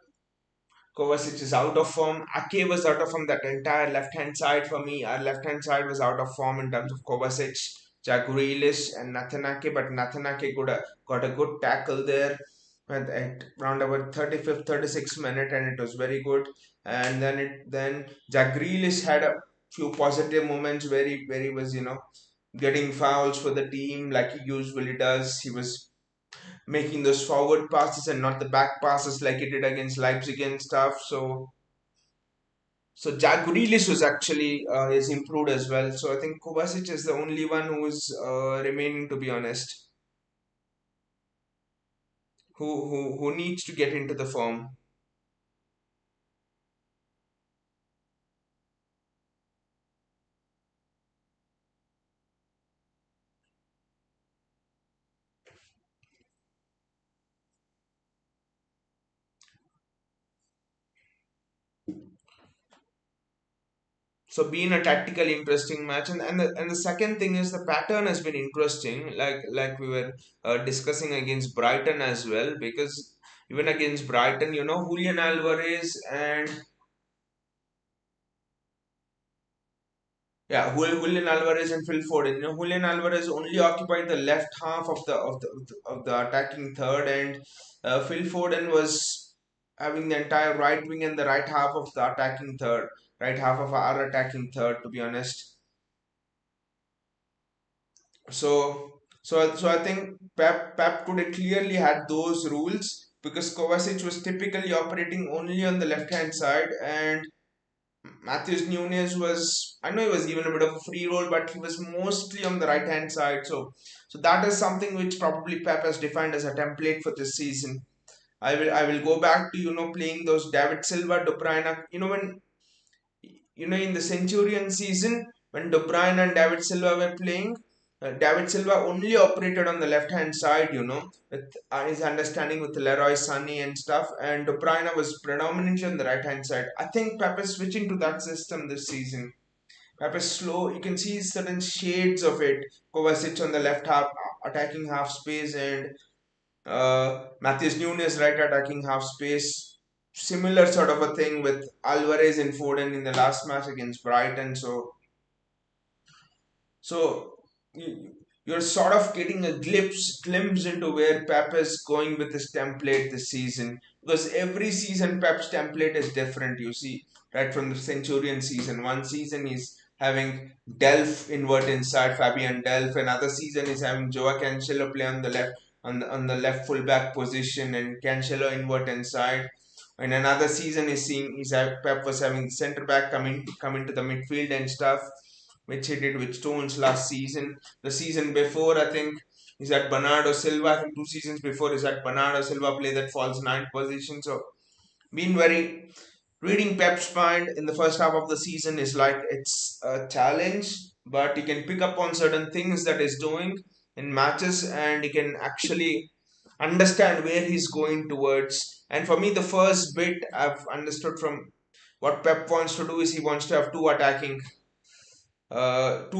S1: Kovacic is out of form. Ake was out of form. That entire left hand side for me, our left hand side was out of form in terms of Kovacic, Jack Grealish, and Nathan Ake. But Nathan Ake got a good tackle there at around about 35th, 36th minute, and it was very good. And then Jack Grealish had a few positive moments where he was getting fouls for the team like he usually does. He was making those forward passes and not the back passes like he did against Leipzig and stuff. So Jack Grealish was actually is improved as well. So I think Kovacic is the only one who is remaining, to be honest, who needs to get into the form. So being a tactically interesting match, and the second thing is the pattern has been interesting, like we were discussing against Brighton as well, because even against Brighton, Julian Alvarez and yeah, Julian Alvarez and Phil Foden. Julian Alvarez only occupied the left half of the attacking third, and Phil Foden was having the entire right wing and the right half of the attacking third, right half of our attacking third. To be honest, so I think Pep could have clearly had those rules because Kovacic was typically operating only on the left hand side, and Matthews Nunes was, I know he was given a bit of a free role, but he was mostly on the right hand side. So that is something which probably Pep has defined as a template for this season. I will go back to playing those David Silva, De Bruyne. When in the Centurion season when De Bruyne and David Silva were playing, David Silva only operated on the left hand side, with his understanding with Leroy Sané and stuff, and De Bruyne was predominantly on the right hand side. I think Pep is switching to that system this season. Pep is slow. You can see certain shades of it. Kovacic on the left half, attacking half space, and Matheus Nunes right attacking half space. Similar sort of a thing with Alvarez and Foden in the last match against Brighton. So you're sort of getting a glimpse into where Pep is going with this template this season. Because every season Pep's template is different. You see, right from the Centurion season. One season he's having Delph invert inside Fabian Delph. Another season he's having Joao Cancelo play on the left on the left fullback position and Cancelo invert inside. In another season, Pep was having centre back coming to the midfield and stuff, which he did with Stones last season. The season before, I think, he's at Bernardo Silva. I think 2 seasons before, he's at Bernardo Silva play that falls ninth position. So, been very reading Pep's mind in the first half of the season is like it's a challenge, but you can pick up on certain things that he's doing in matches, and you can actually understand where he's going towards. And for me, the first bit I've understood from what Pep wants to do is he wants to have two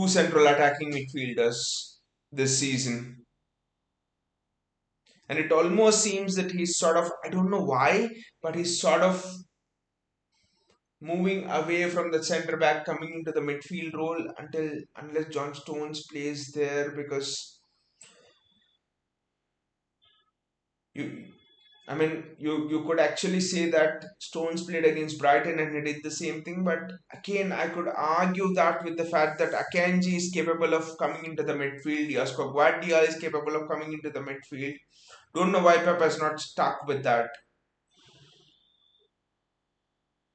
S1: central attacking midfielders this season. And it almost seems that he's sort of, I don't know why, but he's sort of moving away from the centre back coming into the midfield role unless John Stones plays there, because you I mean, you could actually say that Stones played against Brighton and he did the same thing, but again, I could argue that with the fact that Akanji is capable of coming into the midfield, Josko Guardiola is capable of coming into the midfield. Don't know why Pep has not stuck with that.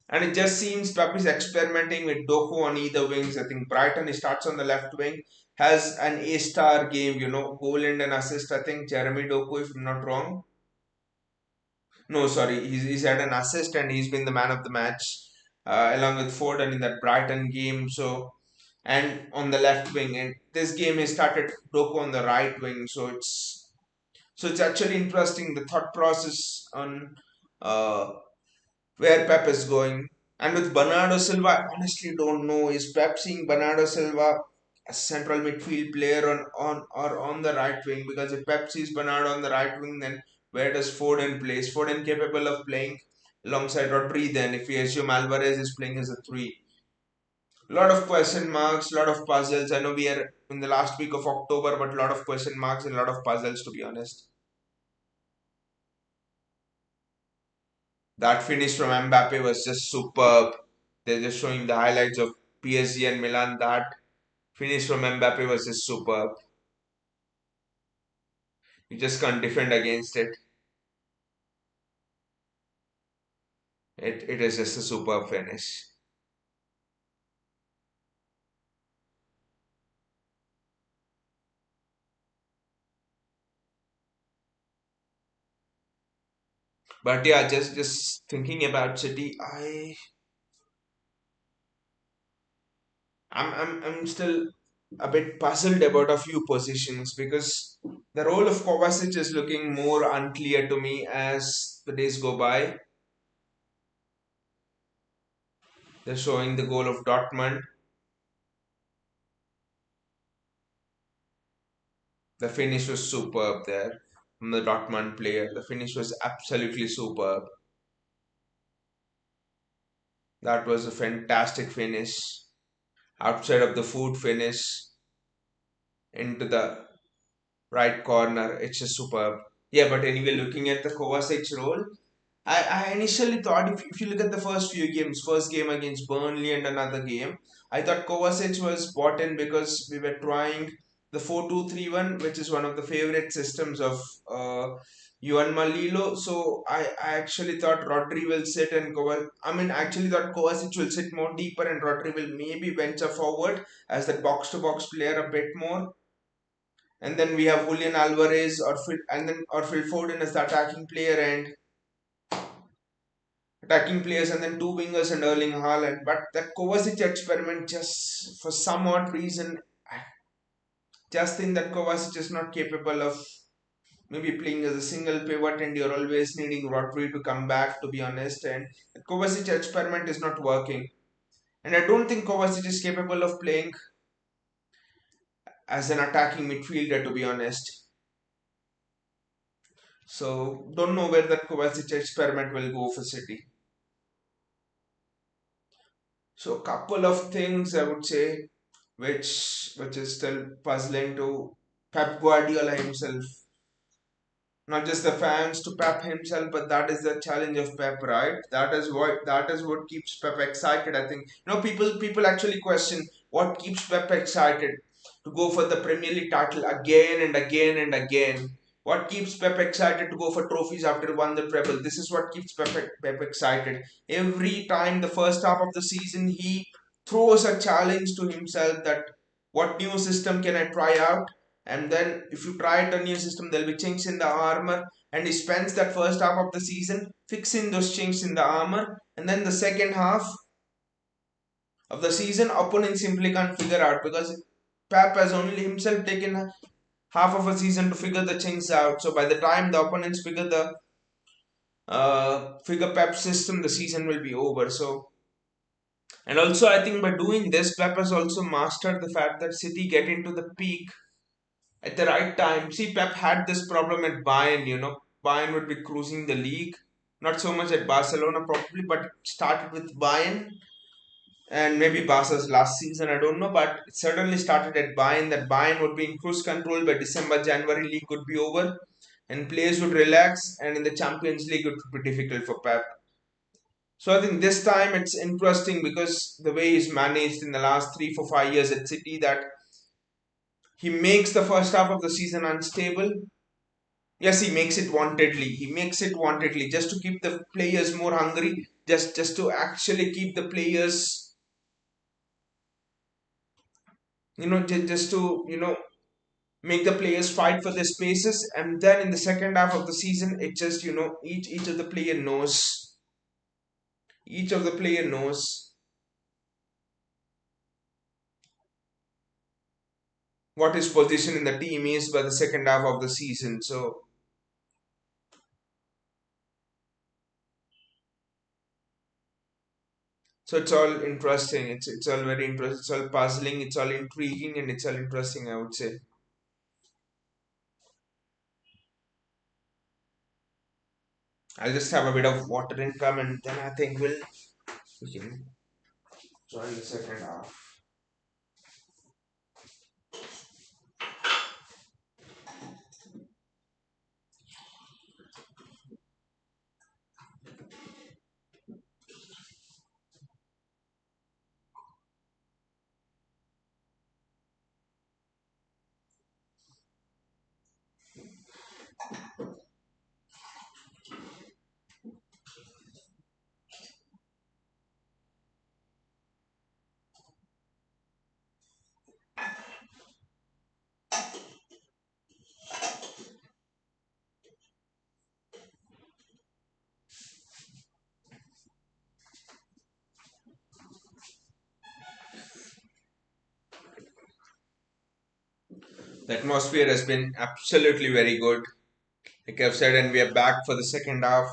S1: And it just seems Pep is experimenting with Doku on either wings. I think Brighton he starts on the left wing, has an A-star game, goal and an assist. I think Jeremy Doku, if I'm not wrong. No, sorry, he's had an assist and he's been the man of the match along with Foden in that Brighton game. So and on the left wing. And this game he started Doku on the right wing. So it's actually interesting the thought process on uh, where Pep is going. And with Bernardo Silva, I honestly don't know. Is Pep seeing Bernardo Silva as central midfield player on the right wing? Because if Pep sees Bernardo on the right wing, then where does Foden play? Is Foden capable of playing alongside Rodri then if we assume Alvarez is playing as a three? A lot of question marks, a lot of puzzles. I know we are in the last week of October, but a lot of question marks and a lot of puzzles to be honest. That finish from Mbappe was just superb. They're just showing the highlights of PSG and Milan. That finish from Mbappe was just superb. You just can't defend against it. It is just a superb finish. But yeah, just thinking about City, I'm still a bit puzzled about a few positions because the role of Kovacic is looking more unclear to me as the days go by. They're showing the goal of Dortmund. The finish was superb there from the Dortmund player. The finish was absolutely superb. That was a fantastic finish. Outside of the foot finish into the right corner. It's just superb. Yeah, but anyway, looking at the Kovacic role, I initially thought if you look at the first few games, first game against Burnley and another game, I thought Kovacic was bought in because we were trying the 4-2-3-1, which is one of the favorite systems of Juan Malilo. So I actually thought Rodri will sit and I mean, actually thought Kovacic will sit more deeper and Rodri will maybe venture forward as that box to box player a bit more. And then we have Julian Alvarez or Phil Foden as the attacking players and then two wingers and Erling Haaland. But that Kovacic experiment, just for some odd reason, I just think that Kovacic is not capable of maybe playing as a single pivot, and you're always needing Rodri to come back, to be honest. And the Kovacic experiment is not working. And I don't think Kovacic is capable of playing as an attacking midfielder, to be honest. So don't know where that Kovacic experiment will go for City. So couple of things I would say which is still puzzling to Pep Guardiola himself. Not just the fans to Pep himself, but that is the challenge of Pep, right? That is what keeps Pep excited. I think people actually question what keeps Pep excited to go for the Premier League title again and again and again. What keeps Pep excited to go for trophies after won the treble? This is what keeps Pep excited. Every time the first half of the season, he throws a challenge to himself that what new system can I try out? And then if you try out a new system, there'll be chinks in the armor. And he spends that first half of the season fixing those chinks in the armor. And then the second half of the season, opponents simply can't figure out because Pep has only himself taken half of a season to figure the chinks out. So by the time the opponents figure Pep's system, the season will be over. So and also I think by doing this, Pep has also mastered the fact that City get into the peak at the right time. See, Pep had this problem at Bayern. Bayern would be cruising the league. Not so much at Barcelona, probably, but it started with Bayern and maybe Barca's last season. I don't know, but it certainly started at Bayern. That Bayern would be in cruise control by December, January. League would be over, and players would relax. And in the Champions League, it would be difficult for Pep. So I think this time it's interesting because the way he's managed in the last 3, 4, 5 years at City, that he makes the first half of the season unstable. Yes, he makes it wantedly. He makes it wantedly just to keep the players more hungry, just to actually keep the players, just to make the players fight for their spaces. And then in the second half of the season, it just each of the player knows, each of the player knows what his position in the team is by the second half of the season. So it's all interesting. It's all very interesting. It's all puzzling. It's all intriguing, and it's all interesting, I would say. I'll just have a bit of water income, and then I think we can join the second half. The atmosphere has been absolutely very good, like I've said, and we are back for the second half.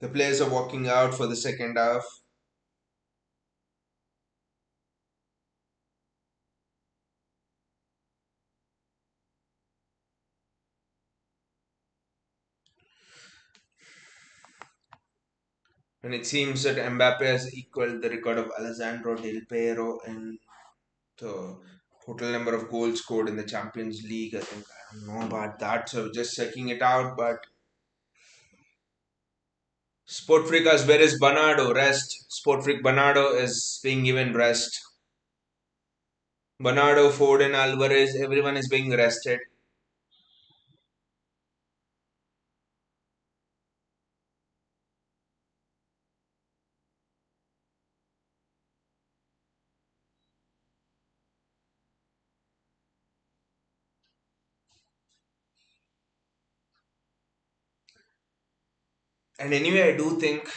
S1: The players are walking out for the second half. And it seems that Mbappe has equaled the record of Alessandro Del Piero in the total number of goals scored in the Champions League. I think I don't know about that, so just checking it out. But Sportfreak, where is Bernardo? Rest. Sportfreak Bernardo is being given rest. Bernardo, Foden, Alvarez, everyone is being rested. And anyway, I do think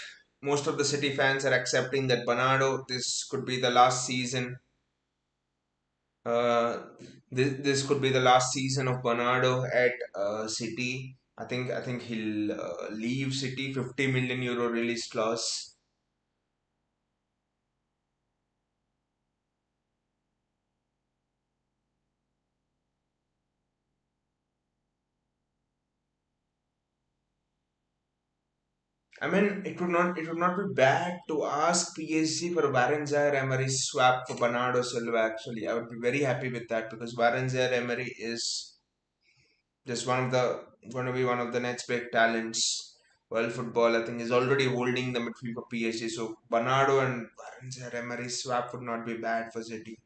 S1: most of the City fans are accepting that Bernardo, this could be the last season. Uh, this could be the last season of Bernardo at City. I think he'll leave City. 50 million euro release clause. I mean, it would not be bad to ask PSG for Warren Zaire-Emery swap for Bernardo Silva. Actually, I would be very happy with that because Warren Zaire-Emery is just going to be one of the next big talents. World football, I think, is already holding the midfield for PSG. So Bernardo and Warren Zaire-Emery swap would not be bad for City.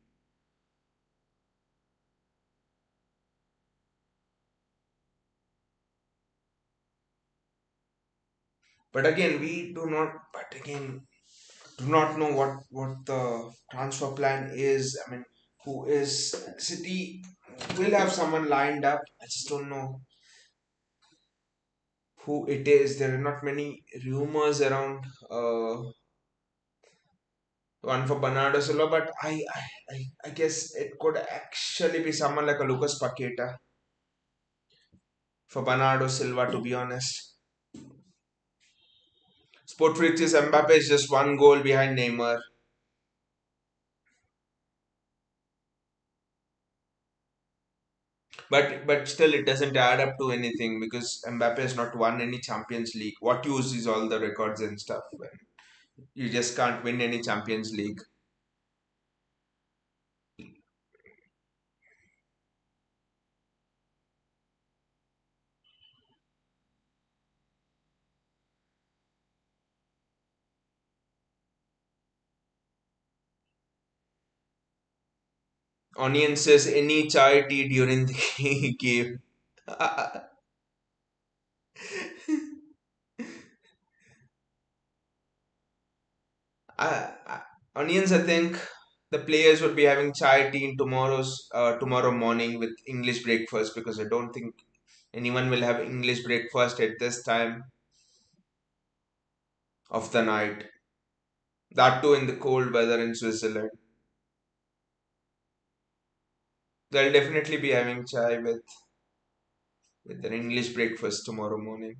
S1: But again, we do not. But again, do not know what the transfer plan is. I mean, who is City will have someone lined up. I just don't know who it is. There are not many rumors around. One for Bernardo Silva, but I guess it could actually be someone like a Lucas Paqueta for Bernardo Silva. To be honest, Sportfrix's Mbappe is just one goal behind Neymar. But still, it doesn't add up to anything because Mbappe has not won any Champions League. What use is all the records and stuff when you just can't win any Champions League? Onion says any chai tea during the game. I, Onions, I think the players would be having chai tea in tomorrow morning with English breakfast, because I don't think anyone will have English breakfast at this time of the night. That too in the cold weather in Switzerland. They'll definitely be having chai with an English breakfast tomorrow morning.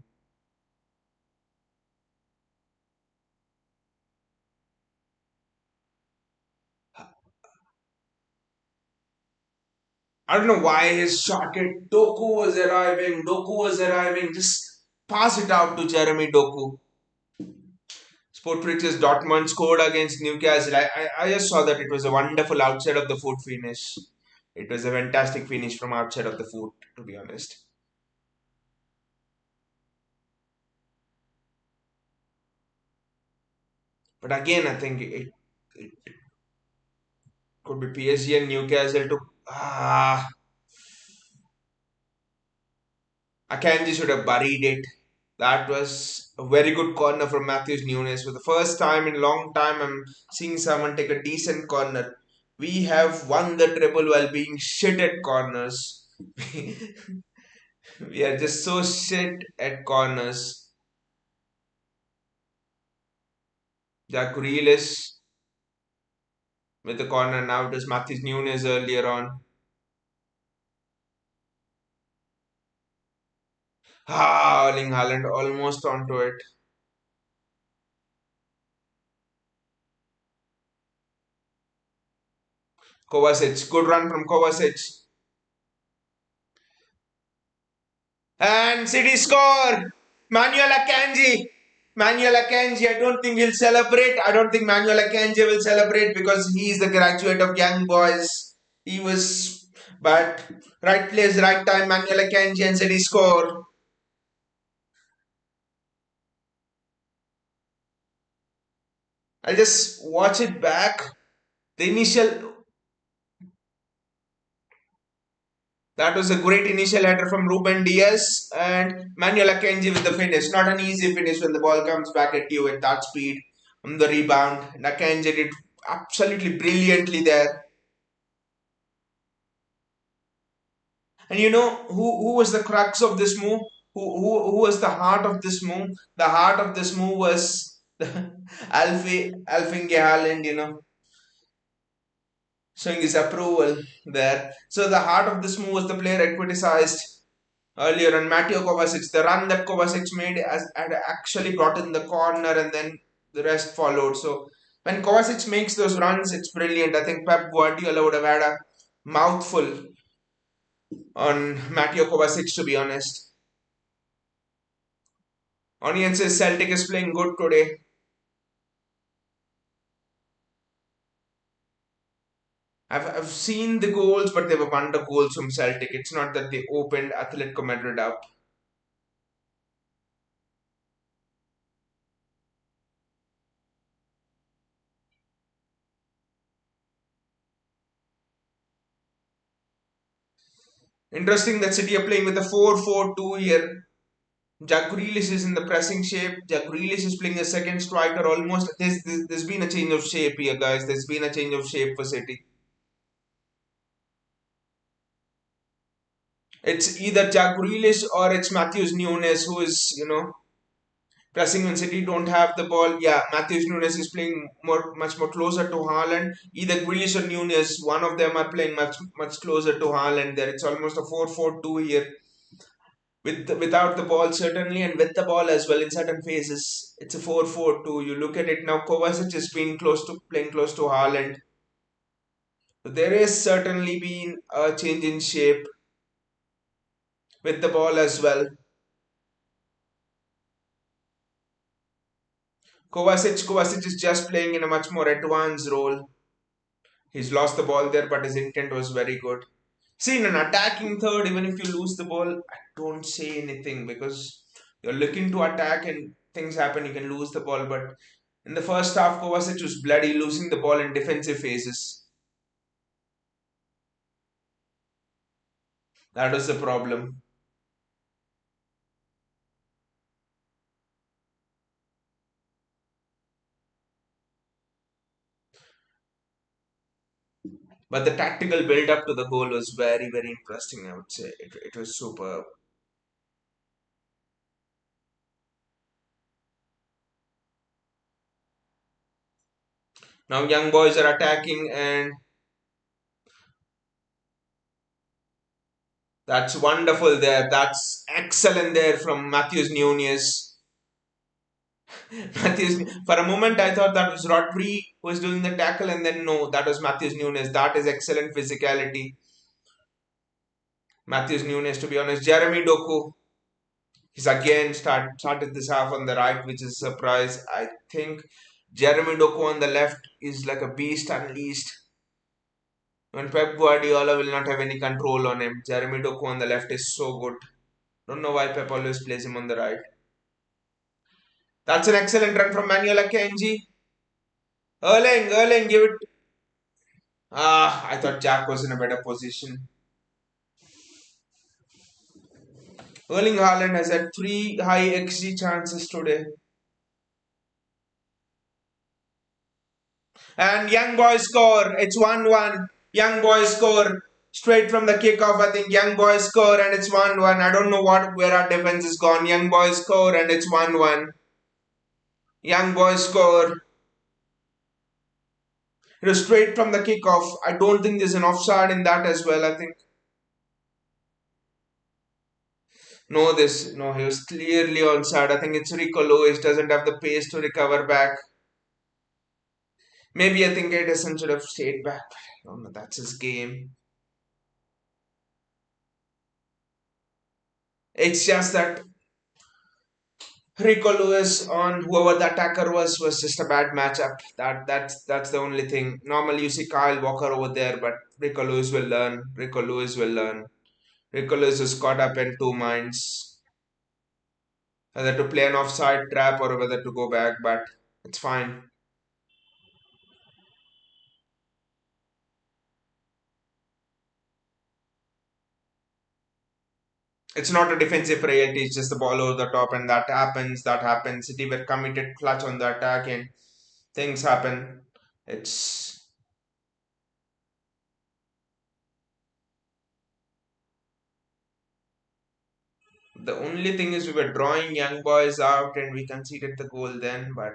S1: I don't know why his shot at Doku was arriving. Doku was arriving. Just pass it out to Jeremy Doku. Sportfrix's Dortmund scored against Newcastle. I just saw that it was a wonderful outside of the foot finish. It was a fantastic finish from outside of the foot, to be honest. But again, I think it could be PSG and Newcastle to. Akanji should have buried it. That was a very good corner from Matthews Nunes. For the first time in a long time, I'm seeing someone take a decent corner. We have won the treble while being shit at corners. We are just so shit at corners. Jack Grealish with the corner. Now it was Matthews Nunes earlier on. Erling Haaland almost onto it. Kovacic, good run from Kovacic. And City score! Manuel Akanji! Manuel Akanji, I don't think he'll celebrate. I don't think Manuel Akanji will celebrate because he's the graduate of Young Boys. He was, but right place, right time, Manuel Akanji and City score. I'll just watch it back. The initial, that was a great initial header from Ruben Diaz and Manuel Akanji with the finish. Not an easy finish when the ball comes back at you at that speed on the rebound. And Akanji did absolutely brilliantly there. And you know who was the crux of this move? Who was the heart of this move? The heart of this move was Alfie Haaland, showing his approval there. So the heart of this move was the player I criticized earlier on, Mateo Kovacic. The run that Kovacic made had actually brought in the corner, and then the rest followed. So when Kovacic makes those runs, it's brilliant. I think Pep Guardiola would have had a mouthful on Mateo Kovacic, to be honest. Onion says Celtic is playing good today. I've seen the goals, but they were wonder goals from Celtic. It's not that they opened Atletico Madrid up. Interesting that City are playing with a 4-4-2 here. Jack Grealish is in the pressing shape. Jack Grealish is playing a second striker almost. There's been a change of shape here, guys. There's been a change of shape for City. It's either Jack Grealish or it's Matthews Nunes who is, pressing when City don't have the ball. Yeah, Matthews Nunes is playing much more closer to Haaland. Either Grealish or Nunes, one of them are playing much closer to Haaland there. It's almost a 4-4-2 here. Without the ball certainly, and with the ball as well in certain phases. It's a 4-4-2. You look at it now, Kovacic is being playing close to Haaland. So there is certainly been a change in shape with the ball as well. Kovacic is just playing in a much more advanced role. He's lost the ball there, but his intent was very good. See, in an attacking third, even if you lose the ball, I don't say anything because you're looking to attack and things happen, you can lose the ball. But in the first half, Kovacic was bloody losing the ball in defensive phases. That was the problem. But the tactical build up to the goal was very, very interesting, I would say. It was superb. Now, young boys are attacking, and that's wonderful there. That's excellent there from Matthews Nunez. Matthews, for a moment, I thought that was Rodri who was doing the tackle, and then no, that was Matthews Nunez. That is excellent physicality. Matthews Nunez, to be honest. Jeremy Doku, he's again started this half on the right, which is a surprise. I think Jeremy Doku on the left is like a beast unleashed. When Pep Guardiola will not have any control on him, Jeremy Doku on the left is so good. Don't know why Pep always plays him on the right. That's an excellent run from Manuel Akanji. Erling, give it. Ah, I thought Jack was in a better position. Erling Haaland has had three high XG chances today. And Young Boys score. It's 1-1. Young Boys score. Straight from the kickoff, I think Young Boys score and it's 1-1. I don't know where our defense is gone. Young Boys score and it's 1-1. Young Boys score. It was straight from the kickoff. I don't think there's an offside in that as well. I think no, he was clearly onside. I think it's Rico Lewis doesn't have the pace to recover back. Maybe I think Edison should have stayed back. I don't know. That's his game. It's just that Rico Lewis on whoever the attacker was just a bad matchup. That's the only thing. Normally you see Kyle Walker over there, but Rico Lewis will learn. Rico Lewis will learn. Rico Lewis is caught up in two minds. Whether to play an offside trap or whether to go back, but it's fine. It's not a defensive frailty, it's just the ball over the top, and that happens. City were committed clutch on the attack, and things happen. It's the only thing is we were drawing young boys out and we conceded the goal then, but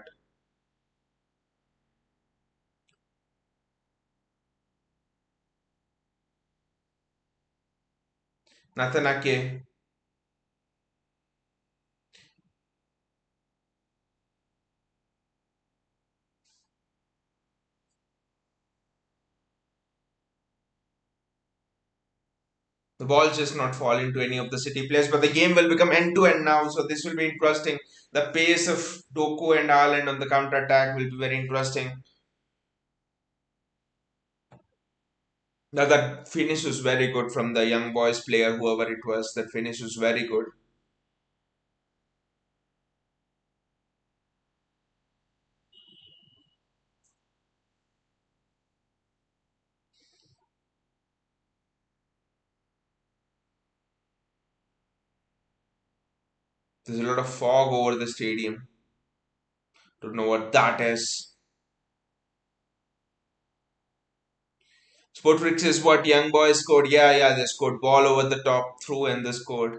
S1: Nathanake, the ball's just not falling to any of the City players, but the game will become end to end now, so this will be interesting. The pace of Doku and Haaland on the counter attack will be very interesting. Now that finish was very good from the young boys player, whoever it was. That finish was very good. There's a lot of fog over the stadium. Don't know what that is. Sportrix is what young boys scored. Yeah, they scored ball over the top, through, and they scored.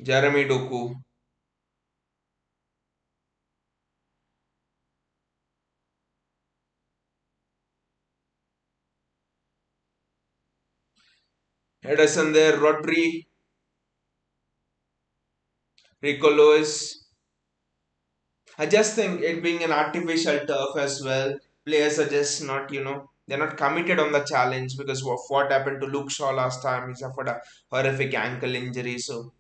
S1: Jeremy Doku. Edison there, Rodri, Rico Lewis. I just think it being an artificial turf as well, players are just not, they're not committed on the challenge because of what happened to Luke Shaw last time. He suffered a horrific ankle injury, so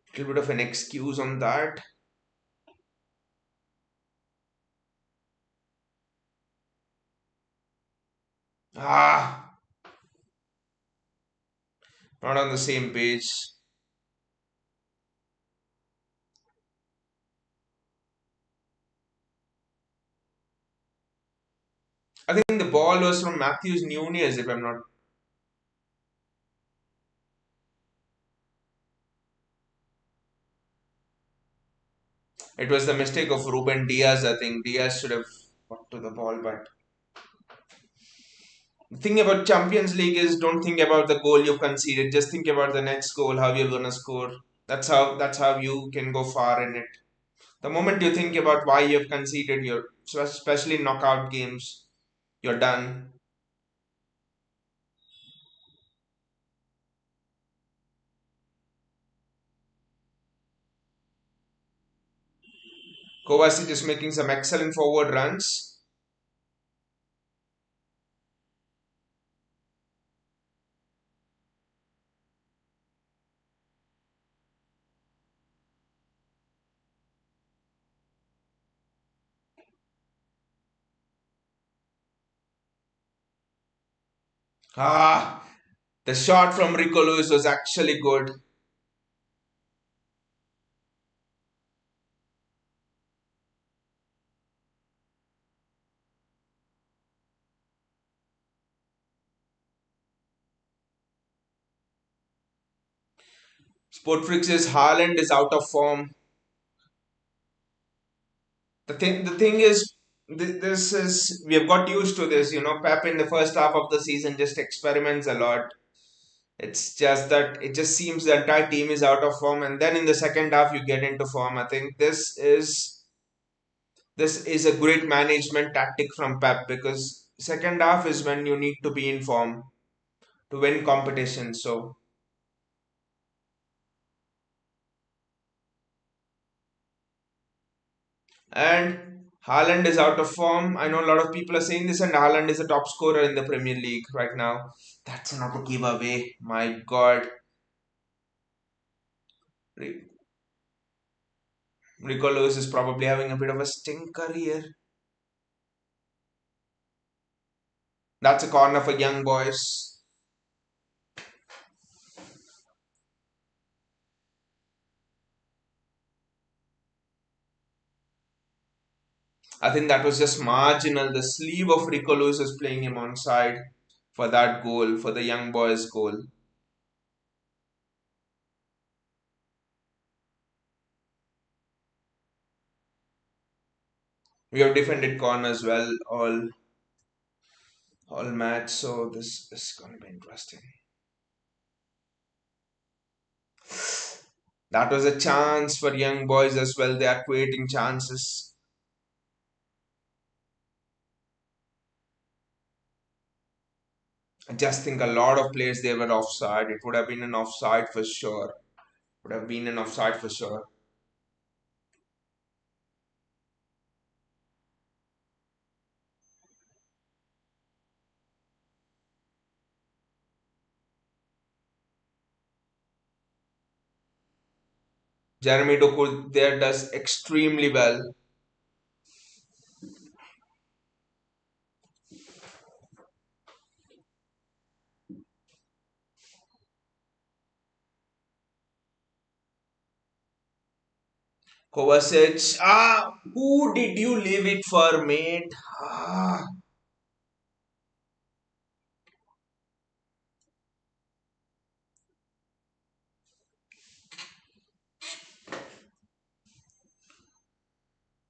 S1: a little bit of an excuse on that. Ah, not on the same page. I think the ball was from Matthews Nunez, if I'm not. It was the mistake of Ruben Diaz. I think Diaz should have got to the ball, but the thing about Champions League is don't think about the goal you've conceded. Just think about the next goal, how you're gonna score. That's how you can go far in it. The moment you think about why you've conceded, you're especially in knockout games, you're done. Kovacic is making some excellent forward runs. Ah, the shot from Rico Lewis was actually good. Sportfreak says Haaland is out of form. The thing is, this is we have got used to this. Pep in the first half of the season just experiments a lot. It's just that it just seems the entire team is out of form, and then in the second half you get into form. I think this is a great management tactic from Pep because second half is when you need to be in form to win competition. So and Haaland is out of form. I know a lot of people are saying this, and Haaland is a top scorer in the Premier League right now. That's not a giveaway. My God, Rico Lewis is probably having a bit of a stinker here. That's a corner for young boys. I think that was just marginal. The sleeve of Rico Lewis was playing him onside for that goal, for the young boys' goal. We have defended corners well all match, so this is going to be interesting. That was a chance for young boys as well. They are creating chances. I just think a lot of players they were offside. It would have been an offside for sure. Would have been an offside for sure. Jeremy Doku there does extremely well. Kovacic, who did you leave it for, mate? Ah,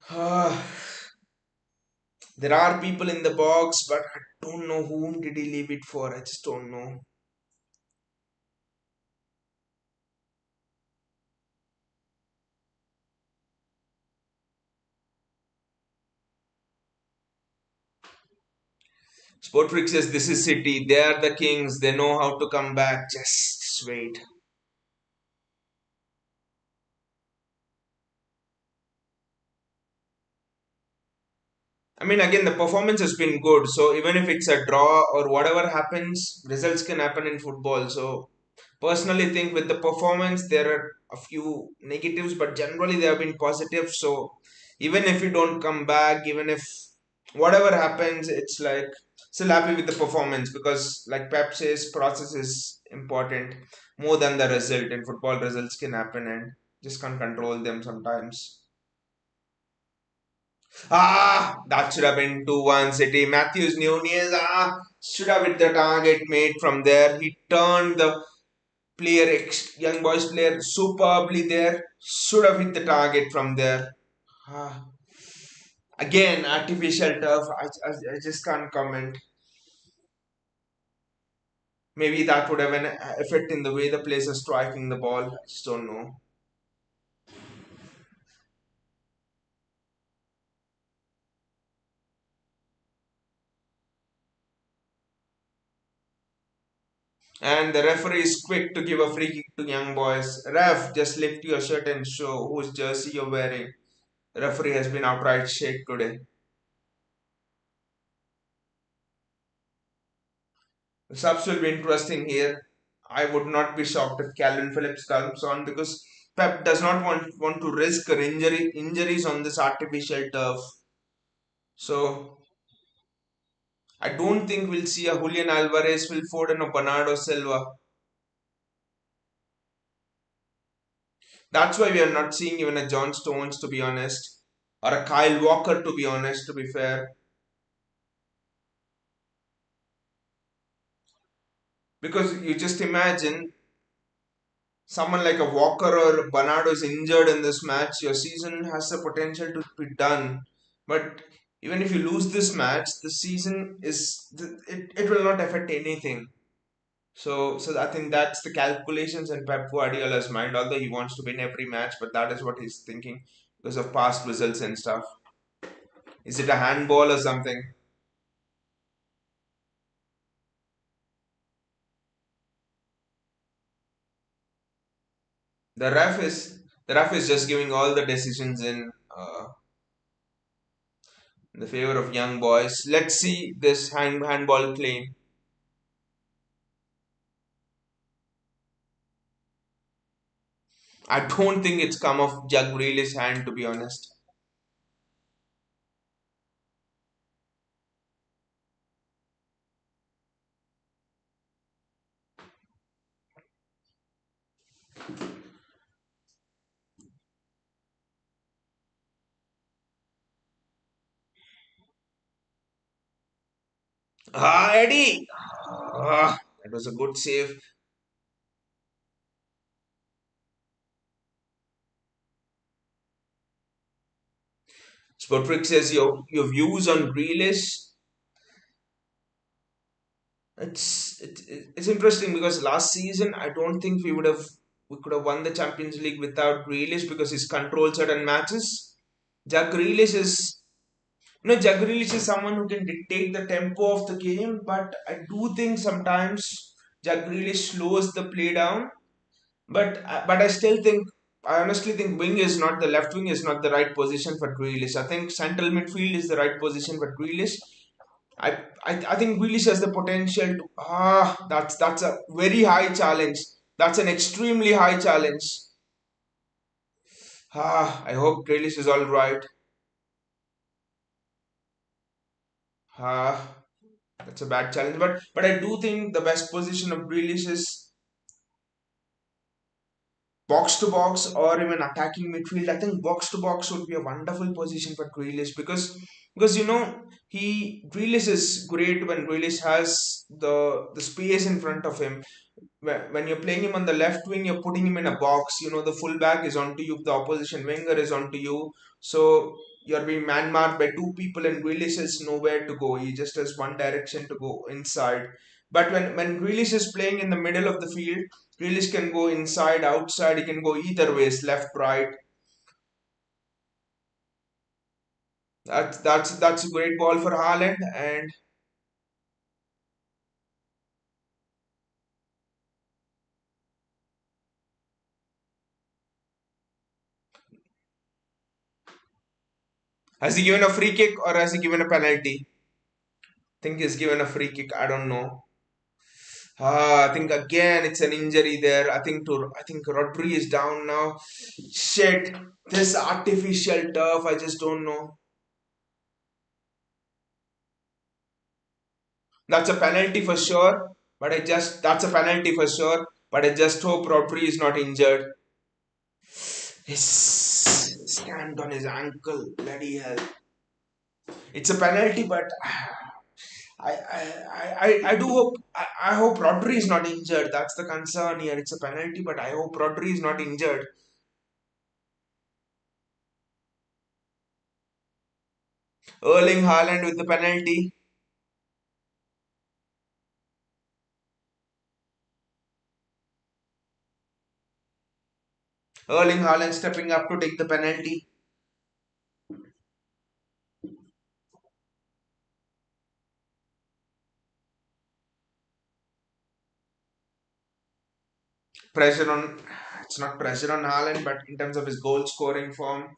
S1: ah. There are people in the box, but I don't know whom did he leave it for. I just don't know. Sportrix says this is City. They are the kings. They know how to come back. Just wait. I mean, again, the performance has been good. So even if it's a draw or whatever happens, results can happen in football. So personally, think with the performance, there are a few negatives, but generally they have been positive. So even if you don't come back, even if whatever happens, it's like still happy with the performance because, like Pep says, process important more than the result. In football, results can happen and just can't control them sometimes. That should have been 2-1 City. Matthews Nunez, should have hit the target made from there. He turned the young boys player superbly there. Should have hit the target from there. Ah, again, artificial turf. I just can't comment. Maybe that would have an effect in the way the players are striking the ball. I just don't know. And the referee is quick to give a free kick to young boys. Ref, just lift your shirt and show whose jersey you're wearing. The referee has been outright shake today. The subs will be interesting here. I would not be shocked if Calvin Phillips comes on because Pep does not want to risk injuries on this artificial turf. So I don't think we'll see a Julian Alvarez, Phil Foden or Bernardo Silva. That's why we are not seeing even a John Stones to be honest. Or a Kyle Walker to be honest, to be fair. Because you just imagine someone like a Walker or Bernardo is injured in this match, your season has the potential to be done. But even if you lose this match, the season it will not affect anything. So I think that's the calculations in Pep Guardiola's mind. Although he wants to win every match, but that is what he's thinking because of past results and stuff. Is it a handball or something? The ref is just giving all the decisions in the favor of young boys. Let's see this handball claim. I don't think it's come off Jack Grealish's hand to be honest. Eddie! That was a good save. Spotrick says your views on Grealish. It's interesting because last season I don't think we could have won the Champions League without Grealish because he's controlled certain matches. Jack Grealish is Jack Grealish is someone who can dictate the tempo of the game, but I do think sometimes Jack Grealish slows the play down. But I honestly think wing is not the left wing is not the right position for Grealish. I think central midfield is the right position for Grealish. I think Grealish has the potential to that's a very high challenge. That's an extremely high challenge. I hope Grealish is all right. Ah, that's a bad challenge. But I do think the best position of Grealish is box to box or even attacking midfield. I think box to box would be a wonderful position for Grealish because Grealish is great when Grealish has the space in front of him. When you're playing him on the left wing, you're putting him in a box. The fullback is onto you, the opposition winger is onto you. So you're being man marked by two people, and Grealish has nowhere to go. He just has one direction to go inside. But when Grealish is playing in the middle of the field, Grealish can go inside, outside. He can go either ways, left, right. That's a great ball for Haaland. And has he given a free kick or has he given a penalty? Think he's given a free kick. I don't know. I think again it's an injury there. I think Rodri is down now. Shit, this artificial turf. I just don't know. That's a penalty for sure. But I just that's a penalty for sure. But I just hope Rodri is not injured. He's stamped on his ankle. Bloody hell! It's a penalty, but I do hope I hope Rodri is not injured. That's the concern here. It's a penalty, but I hope Rodri is not injured. Erling Haaland with the penalty. Erling Haaland stepping up to take the penalty. Pressure on. It's not pressure on Haaland, but in terms of his goal scoring form,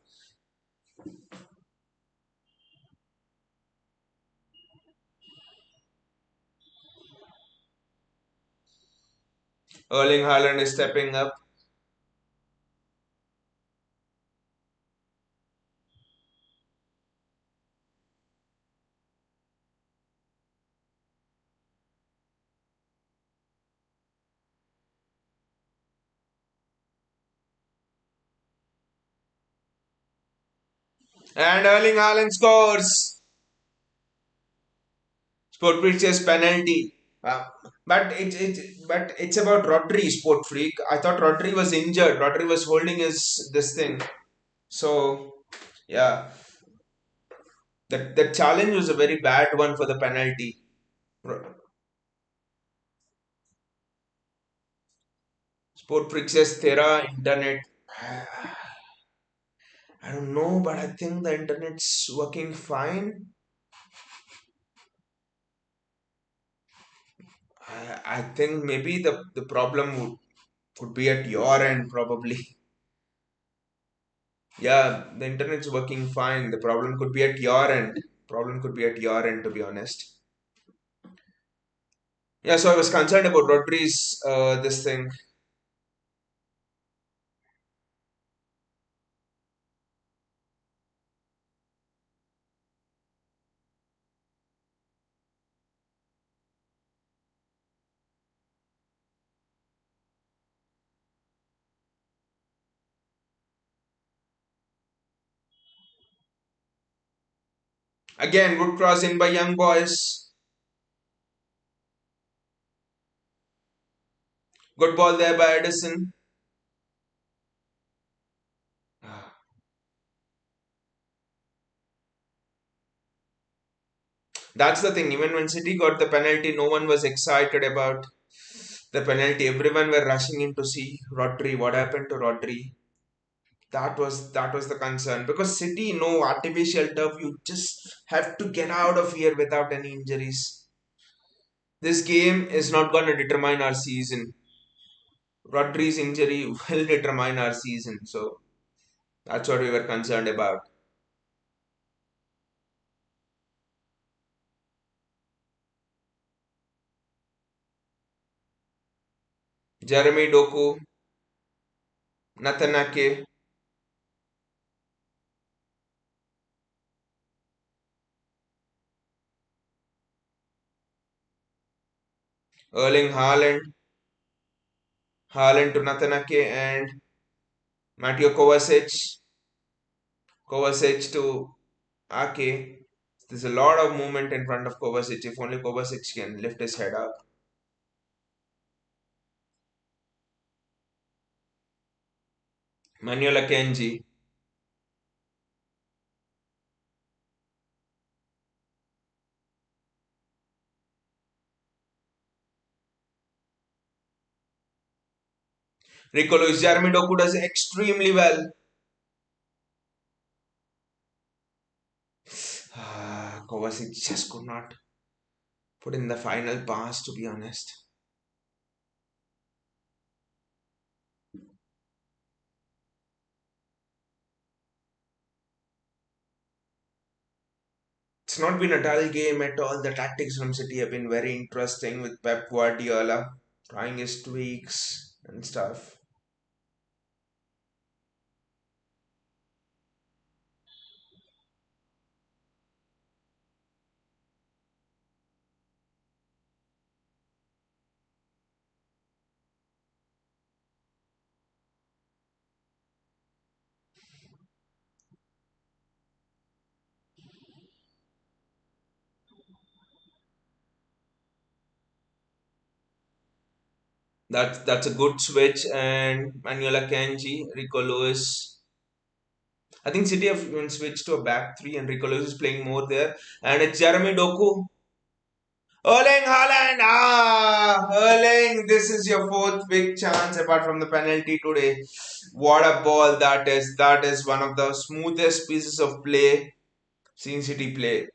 S1: Erling Haaland is stepping up. And Erling Haaland scores. Sport Freak's penalty. Uh, but it's about Rodri, Sport Freak. I thought Rodri was injured. Rodri was holding his this thing. So yeah, that challenge was a very bad one for the penalty. Sport Freak says Thera internet. I don't know, but I think the internet's working fine. I think maybe the problem could be at your end, probably. Yeah, the internet's working fine. The problem could be at your end. Problem could be at your end, to be honest. Yeah, so I was concerned about Rodri's this thing. Again, good cross in by young boys. Good ball there by Edison. That's the thing. Even when City got the penalty, no one was excited about the penalty. Everyone were rushing in to see Rodri. What happened to Rodri? That was the concern because City no artificial turf. You just have to get out of here without any injuries. This game is not going to determine our season. Rodri's injury will determine our season. So that's what we were concerned about. Jeremy Doku, Natanake, Erling Haaland, Haaland to Natanake, and Mateo Kovacic, Kovacic to Ake. There's a lot of movement in front of Kovacic. If only Kovacic can lift his head up. Manuel Akanji, Rico Luis, Jeremy Doku does extremely well. Kovacic just could not put in the final pass, to be honest. It's not been a dull game at all. The tactics from City have been very interesting with Pep Guardiola trying his tweaks and stuff. That's a good switch. And Manuela Kanji, Rico Lewis. I think City have even switched to a back three, and Rico Lewis is playing more there. And it's Jeremy Doku. Erling Haaland! Erling, this is your fourth big chance apart from the penalty today. What a ball that is. That is one of the smoothest pieces of play seen City play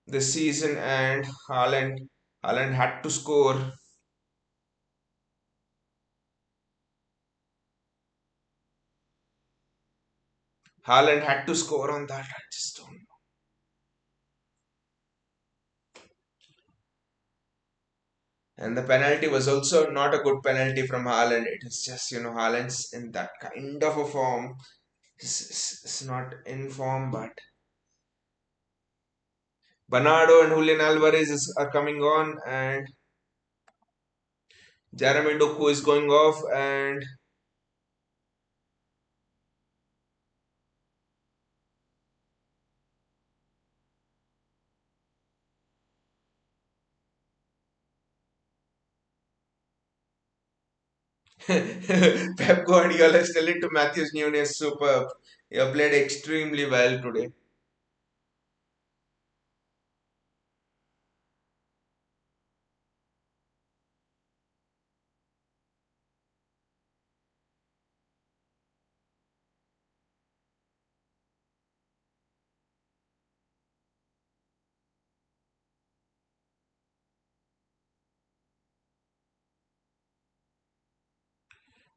S1: this season. And Haaland had to score. Haaland had to score on that. I just don't. And the penalty was also not a good penalty from Haaland. It is just, Haaland's in that kind of a form. It's not in form, but Bernardo and Julian Alvarez are coming on, and Jeremy Doku is going off, and Pep Guardiola is telling to Matthews Nunes, superb. You have played extremely well today.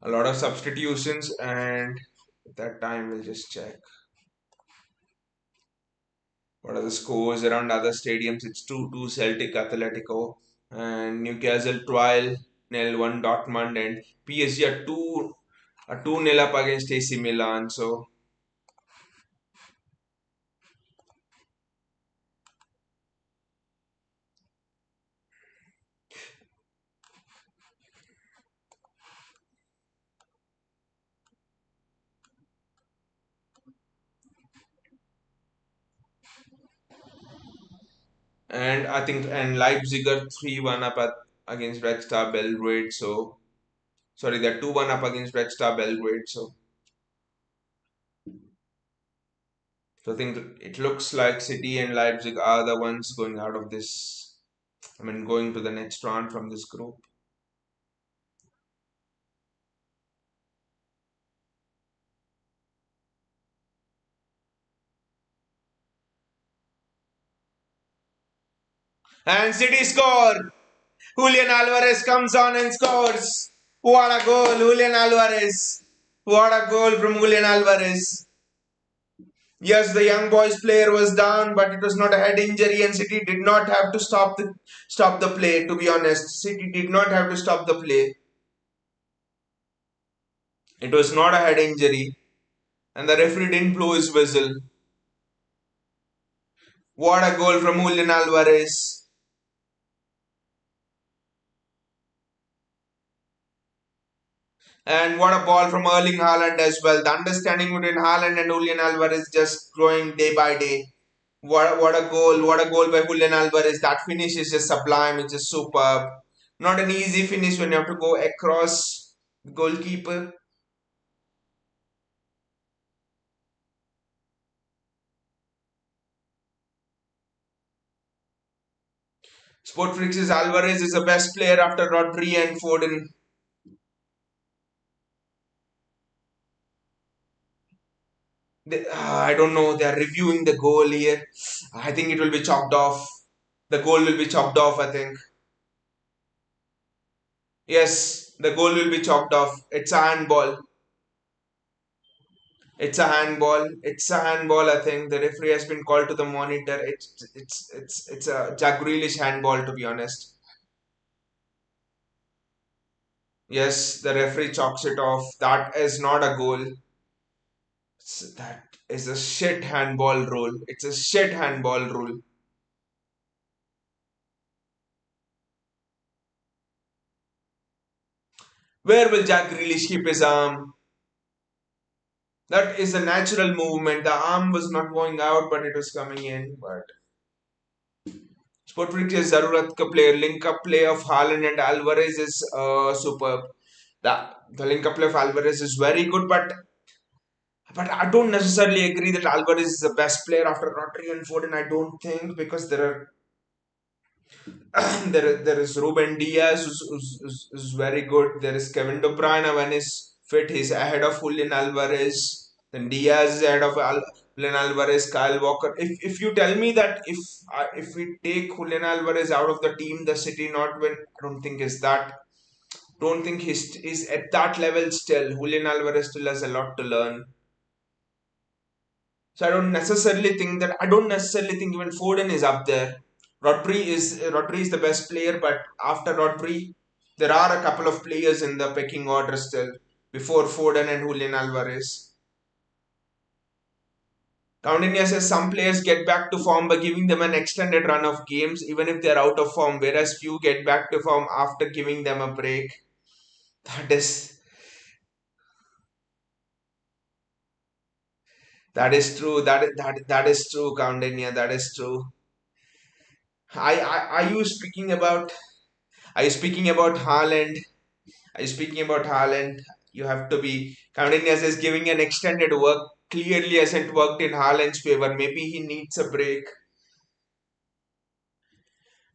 S1: A lot of substitutions, and at that time we'll just check. What are the scores around other stadiums? It's 2-2 Celtic Atletico, and Newcastle 12 nil 1 Dortmund, and PSG are 2 nil up against AC Milan. So, and I think Leipzig are 3-1 up against Red Star Belgrade. So sorry, they're 2-1 up against Red Star Belgrade. So I think it looks like City and Leipzig are the ones going out of this. I mean, going to the next round from this group. And City score. Julian Alvarez comes on and scores. What a goal, Julian Alvarez. What a goal from Julian Alvarez. Yes, the young boys player was down, but it was not a head injury, and City did not have to stop the play. To be honest, City did not have to stop the play. It was not a head injury, and the referee didn't blow his whistle. What a goal from Julian Alvarez. And what a ball from Erling Haaland as well. The understanding between Haaland and Julian Alvarez just growing day by day. What a goal by Julian Alvarez. That finish is just sublime, it's just superb. Not an easy finish when you have to go across the goalkeeper. Sportflix's Alvarez is the best player after Rodri and Foden. I don't know, they are reviewing the goal here. I think it will be chalked off. The goal will be chalked off, I think. Yes, the goal will be chalked off. It's a handball. It's a handball. It's a handball. I think the referee has been called to the monitor. It's a Jack Grealish handball, to be honest. Yes, the referee chalks it off. That is not a goal. That is a shit handball rule. It's a shit handball rule. Where will Jack Grealish keep his arm? That is a natural movement. The arm was not going out, but it was coming in. But Sport is Zarurat ka player. Link up play of Haaland and Alvarez is superb. The link up play of Alvarez is very good, but I don't necessarily agree that Alvarez is the best player after Rodri and Foden. I don't think, because there are there is Ruben Diaz who's very good. There is Kevin De Bruyne when he's fit. He's ahead of Julian Alvarez. Then Diaz is ahead of Julian Alvarez, Kyle Walker. If you tell me that if we take Julian Alvarez out of the team, the City not win, I don't think is that. Don't think he's at that level still. Julian Alvarez still has a lot to learn. So I don't necessarily think even Foden is up there. Rodri is the best player, but after Rodri, there are a couple of players in the pecking order still before Foden and Julian Alvarez. Coutinho says some players get back to form by giving them an extended run of games, even if they're out of form, whereas few get back to form after giving them a break. That is that is true. That is true, Coutinho. That is true. Are you speaking about? Are you speaking about Haaland? Are you speaking about Haaland? You have to be counting as giving an extended work. Clearly hasn't worked in Haaland's favor. Maybe he needs a break.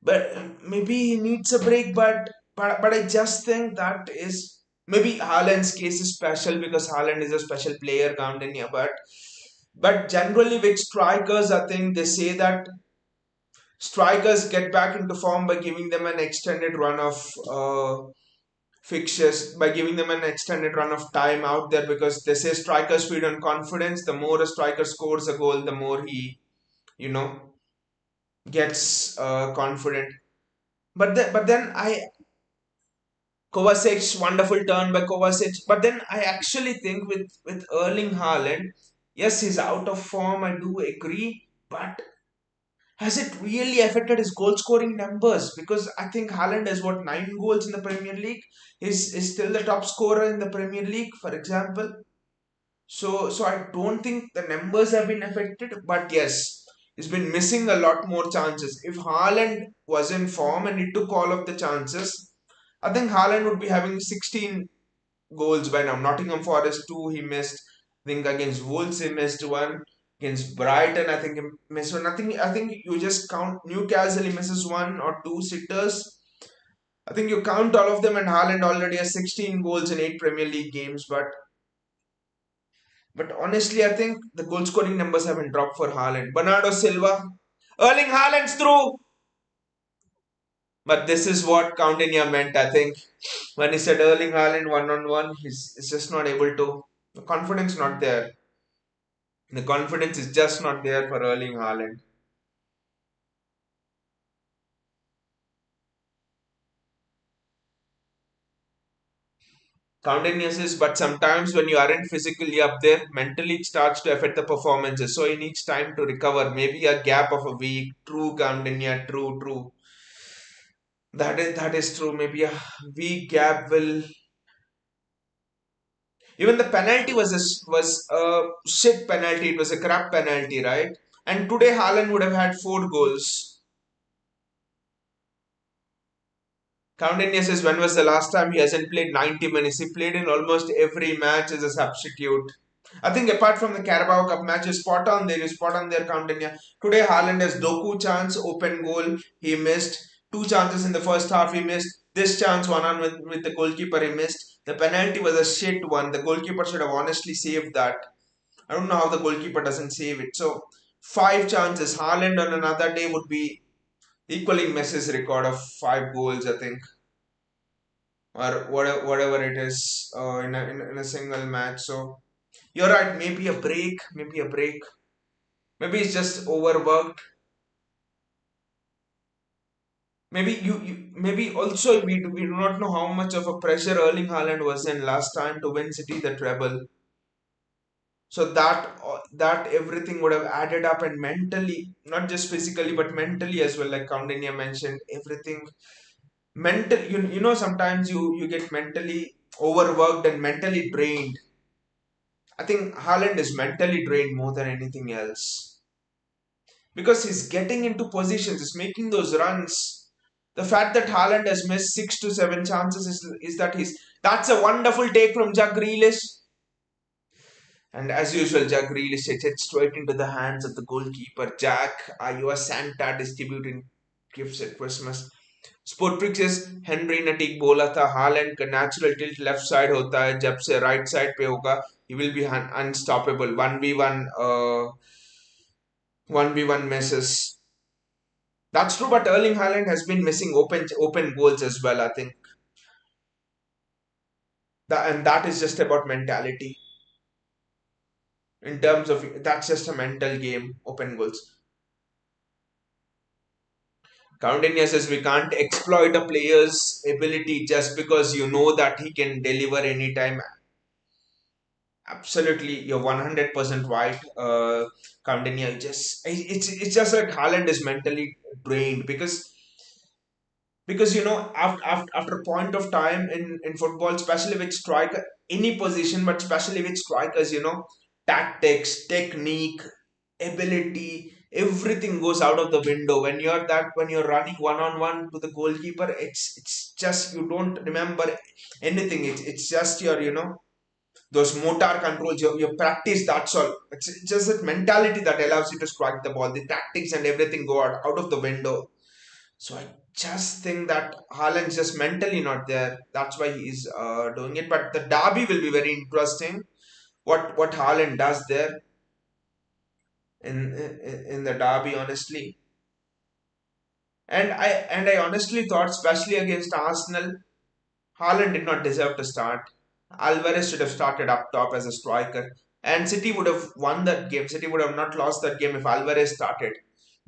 S1: But maybe he needs a break. But I just think that is maybe Haaland's case is special because Haaland is a special player, Counting. But generally with strikers, I think they say that strikers get back into form by giving them an extended run of fixtures, by giving them an extended run of time out there, because they say strikers feed on confidence. The more a striker scores a goal, the more he, you know, gets confident. But then Kovacic's wonderful turn by Kovacic. But then I actually think with Erling Haaland, yes, he's out of form. I do agree, but has it really affected his goal scoring numbers? Because I think Haaland has what 9 goals in the Premier League. Is still the top scorer in the Premier League, for example. So I don't think the numbers have been affected, but yes, he's been missing a lot more chances. If Haaland was in form and he took all of the chances, I think Haaland would be having 16 goals by now. Nottingham Forest 2 he missed. I think against Wolves he missed one. Against Brighton I think he missed one. I think you just count Newcastle he misses one or two sitters. I think you count all of them and Haaland already has 16 goals in 8 Premier League games. But honestly, I think the goal scoring numbers haven't dropped for Haaland. Bernardo Silva, Erling Haaland's through. But this is what Coutinho meant, I think. When he said Erling Haaland one on one, he's just not able to. The confidence not there. The confidence is just not there for Erling Haaland. Coutinho says, but sometimes when you aren't physically up there, mentally it starts to affect the performances. So he needs time to recover. Maybe a gap of a week. True, Coutinho, true. That is true. Maybe a week gap will. Even the penalty was a shit penalty. It was a crap penalty, right? And today Haaland would have had 4 goals. Coutinho says, when was the last time he hasn't played 90 minutes? He played in almost every match as a substitute. I think apart from the Carabao Cup match, is spot on there. Is spot on there, Coutinho. Today Haaland has Doku chance, open goal. He missed. 2 chances in the first half. He missed. This chance one on with the goalkeeper. He missed. The penalty was a shit one. The goalkeeper should have honestly saved that. I don't know how the goalkeeper doesn't save it. So 5 chances. Haaland on another day would be equaling Messi's record of 5 goals, I think, or whatever it is in a single match. So you're right. Maybe a break. Maybe a break. Maybe it's just overworked. Maybe also we do not know how much of a pressure Erling Haaland was in last time to win City the treble. So that everything would have added up, and mentally, not just physically but mentally as well, like Kaundinya mentioned, everything mental. You know sometimes you get mentally overworked and mentally drained. I think Haaland is mentally drained more than anything else. because he's getting into positions, he's making those runs. The fact that Haaland has missed 6 to 7 chances is that that's a wonderful take from Jack Grealish. And as usual, Jack Grealish hits it straight into the hands of the goalkeeper. Jack, are you a Santa distributing gifts at Christmas? स्पोर्ट्रिक says Henry ने ठीक बोला था Holland का natural tilt left side होता है जब से right side पे होगा he will be unstoppable 1v1 misses. That's true, but Erling Haaland has been missing open goals as well, I think. And that is just about mentality. In terms of that's just a mental game, open goals. Countainia says we can't exploit a player's ability just because you know that he can deliver anytime. Absolutely, you're 100% right. Countainia it's just like Haaland is mentally drained because after a point of time in football, especially with striker, any position, but especially with strikers, tactics, technique, ability, everything goes out of the window when you're running one on one to the goalkeeper. It's just you don't remember anything. It's just your those motor controls, your practice, that's all. It's just that mentality that allows you to strike the ball. The tactics and everything go out of the window. So I just think that Haaland's just mentally not there. That's why he's doing it. But the derby will be very interesting. What Haaland does there in the derby, honestly. And I honestly thought, especially against Arsenal, Haaland did not deserve to start. Alvarez should have started up top as a striker. And City would have won that game. City would have not lost that game if Alvarez started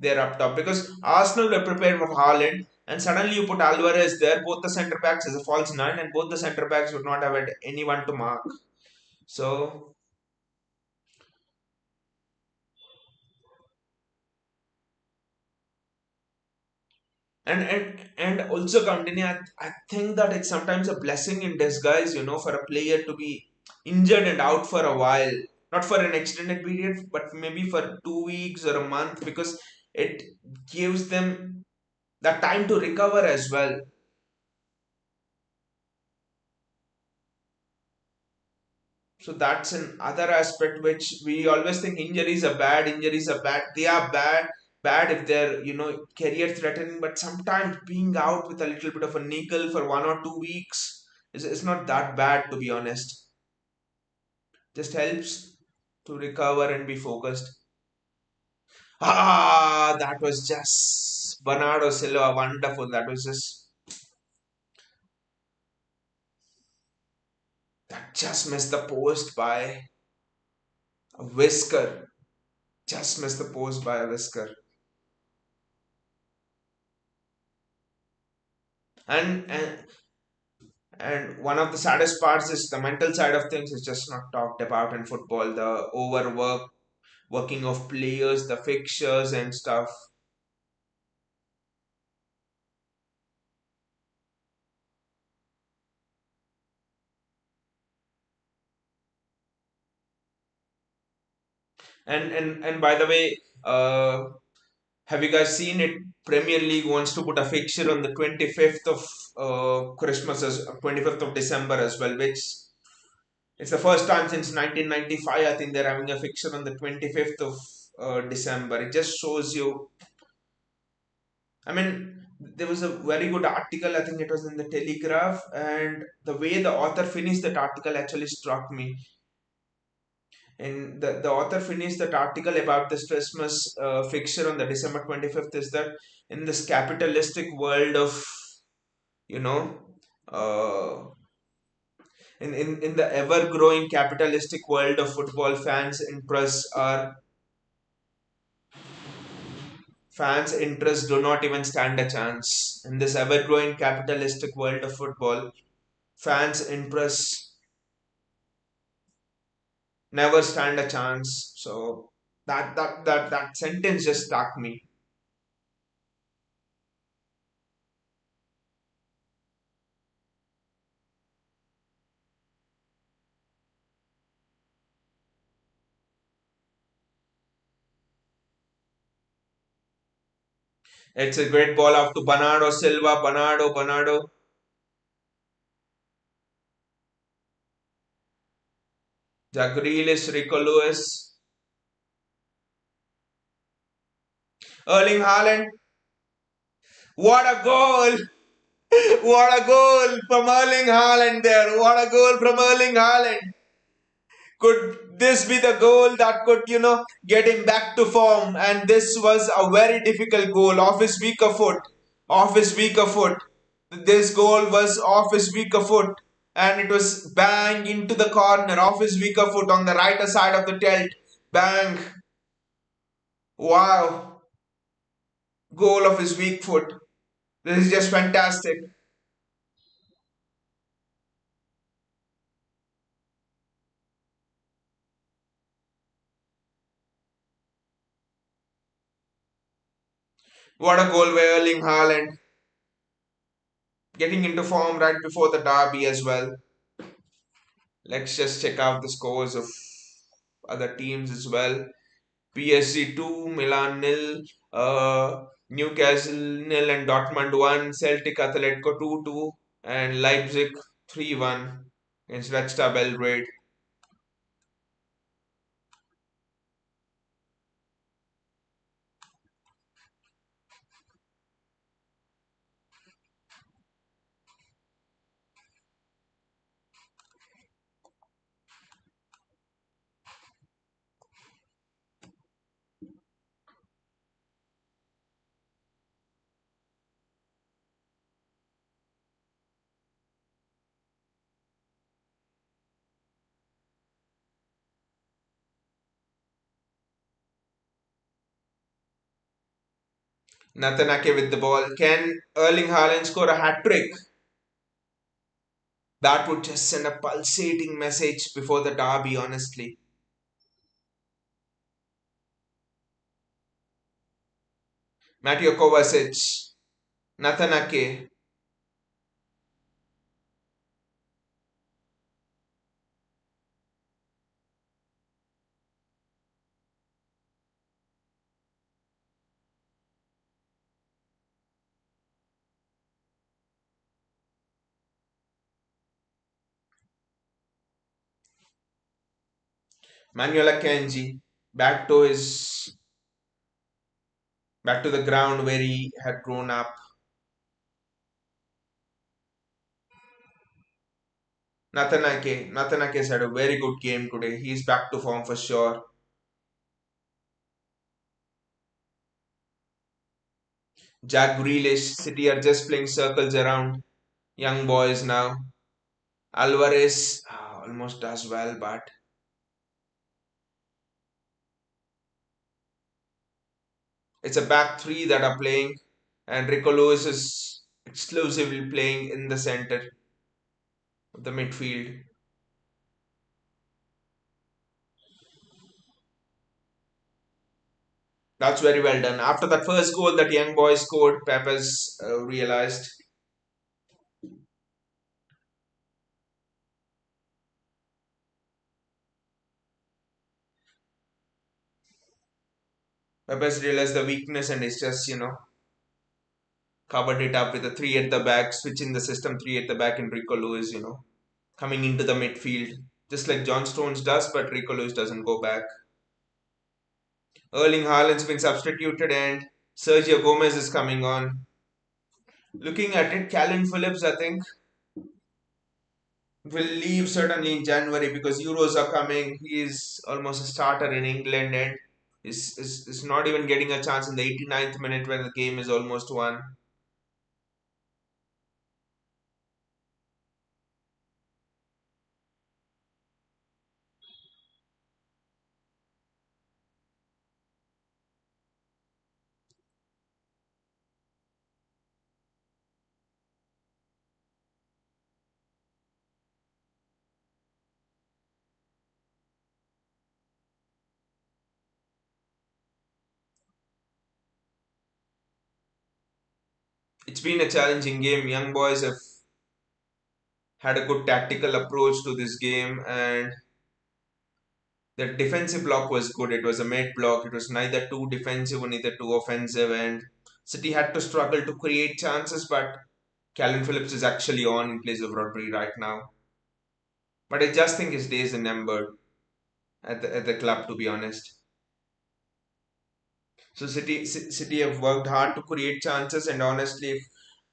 S1: there up top. Because Arsenal were prepared for Haaland, and suddenly you put Alvarez there, both the centre backs as a false nine, and both the centre backs would not have had anyone to mark. So and also continue. I think that it's sometimes a blessing in disguise, for a player to be injured and out for a while, not for an extended period, but maybe for 2 weeks or a month, because it gives them that time to recover as well. So that's another aspect which we always think injuries are bad. Injuries are bad. They are bad if they're career threatening. But sometimes being out with a little bit of a nickel for 1 or 2 weeks is not that bad, to be honest. Just helps to recover and be focused. That was just Bernardo Silva, wonderful. That just missed the post by a whisker. Just missed the post by a whisker. And and one of the saddest parts is the mental side of things is just not talked about in football. The working of players, the fixtures and stuff. And by the way, have you guys seen it? Premier League wants to put a fixture on the 25th of Christmas as 25th of December as well, which it's the first time since 1995. I think they're having a fixture on the 25th of December. It just shows you. I mean, there was a very good article. I think it was in the Telegraph, and the way the author finished that article actually struck me. And the author finished that article about this Christmas fixture on the December 25th is that in this capitalistic world of, you know, uh, in the ever growing capitalistic world of football, fans' interests do not even stand a chance. In this ever growing capitalistic world of football, fans' interests never stand a chance. So that sentence just struck me. It's a great ball out to Bernardo Silva. Bernardo. Jack Grealish, Rico Lewis, Erling Haaland. What a goal! What a goal from Erling Haaland there. What a goal from Erling Haaland. Could this be the goal that could, get him back to form? And this was a very difficult goal off his weaker foot. Off his weaker foot. This goal was off his weaker foot. And it was bang into the corner off his weaker foot on the right side of the tilt. Bang. Wow. Goal of his weak foot. This is just fantastic. What a goal by Erling Haaland. Getting into form right before the derby as well. Let's just check out the scores of other teams as well. PSG 2, Milan nil, Newcastle nil and Dortmund 1, Celtic Atletico 2-2 and Leipzig 3-1 against Red Star Belgrade. Nathan Ake with the ball. Can Erling Haaland score a hat trick? That would just send a pulsating message before the derby, honestly. Mateo Kovacic, Nathan Ake, Manuel Akanji back to the ground where he had grown up. Nathan Ake's had a very good game today. He's back to form for sure. Jack Grealish, City are just playing circles around young boys now. Alvarez almost does well, but it's a back three that are playing, and Rico Lewis is exclusively playing in the center of the midfield. That's very well done. After that first goal that young boy scored, Pepe's realized. Pepe's realized the weakness and it's just, covered it up with a three at the back, switching the system three at the back, and Rico Lewis, coming into the midfield. Just like John Stones does, but Rico Lewis doesn't go back. Erling Haaland's been substituted and Sergio Gomez is coming on. Looking at it, Calvin Phillips, I think, will leave certainly in January because Euros are coming. He is almost a starter in England and is not even getting a chance in the 89th minute when the game is almost won. It's been a challenging game. Young boys have had a good tactical approach to this game and the defensive block was good. It was a mid block. It was neither too defensive or neither too offensive and City had to struggle to create chances, but Calvin Phillips is actually on in place of Rodri right now. But I just think his days are numbered at the club, to be honest. So City have worked hard to create chances, and honestly, if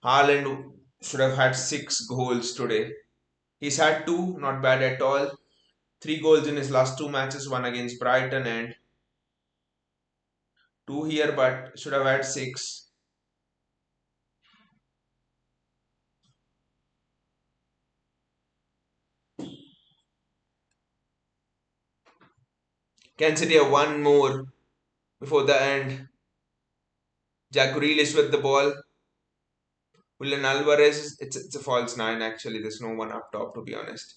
S1: Haaland should have had 6 goals today. He's had two, not bad at all. 3 goals in his last 2 matches, one against Brighton and two here, but should have had six. Can City have one more before the end? Jack Grealish with the ball. Julian Alvarez, it's a false nine actually. There's no one up top, to be honest.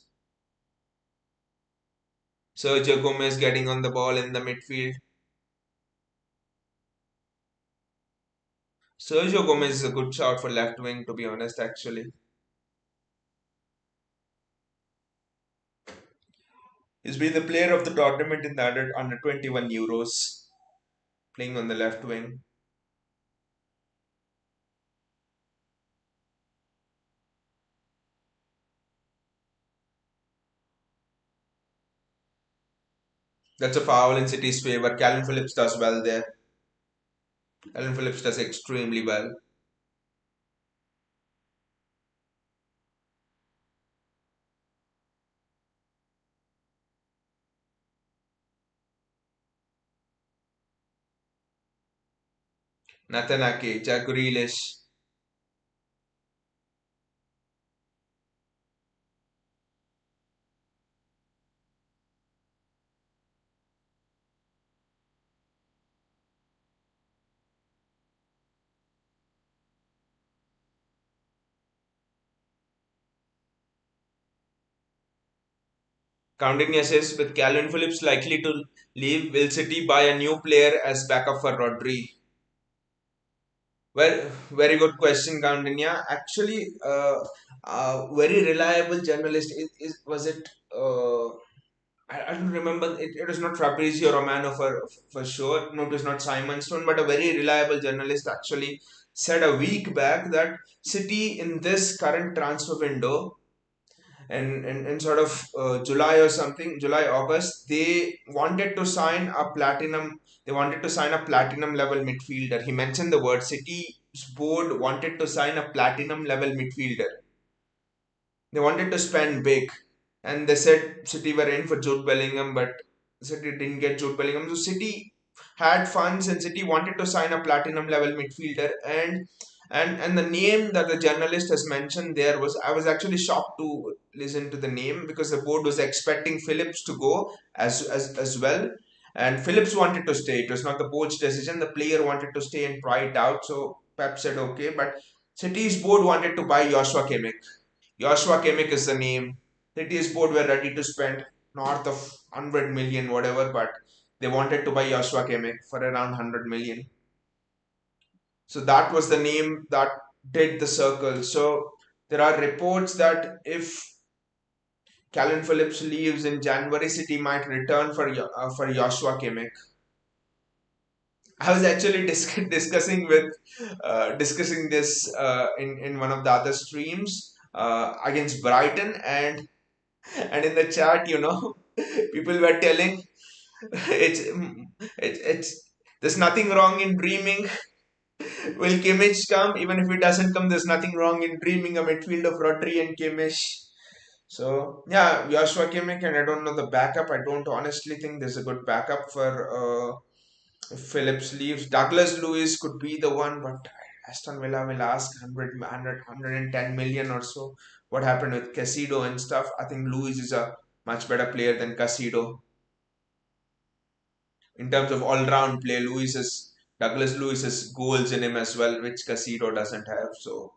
S1: Sergio Gomez getting on the ball in the midfield. Sergio Gomez is a good shout for left wing, to be honest, actually. He's been the player of the tournament in the under 21 Euros, playing on the left wing. That's a foul in City's favour. Calvin Phillips does well there. Calvin Phillips does extremely well. Nathan Ake, Jack Grealish. Counting assists with Calvin Phillips likely to leave. Will City buy a new player as backup for Rodri? Well, very good question, Kaundinya. Actually, very reliable journalist. Was it? I don't remember. It was not Fabrizio Romano for sure. No, it was not Simon Stone, but a very reliable journalist actually said a week back that City in this current transfer window and in sort of July or something, July, August, they wanted to sign a platinum level midfielder. He mentioned the word City's board wanted to sign a platinum level midfielder. They wanted to spend big, and they said City were in for Jude Bellingham, but City didn't get Jude Bellingham. So City had funds, and City wanted to sign a platinum level midfielder, and the name that the journalist has mentioned there was, I was actually shocked to listen to the name because the board was expecting Phillips to go as well, and Phillips wanted to stay. It was not the board's decision. The player wanted to stay and try it out. So Pep said okay, but City's board wanted to buy Joshua Kimmich. Joshua Kimmich is the name. City's board were ready to spend north of 100 million, whatever, but they wanted to buy Joshua Kimmich for around 100 million. So that was the name that did the circle. So there are reports that if Calvin Phillips leaves in January, City might return for Joshua Kimmich. I was actually discussing this in one of the other streams against Brighton, and in the chat, people were telling it's it's there's nothing wrong in dreaming. Will Kimmich come? Even if it doesn't come, there's nothing wrong in dreaming a midfield of Rodri and Kimmich. So yeah, Joshua Kimmich, and I don't know the backup. I don't honestly think there's a good backup for if Phillips leaves. Douglas Lewis could be the one, but Aston Villa will ask 110 million or so. What happened with Casido and stuff? I think Lewis is a much better player than Casido in terms of all-round play. Douglas Lewis has goals in him as well, which Casido doesn't have. So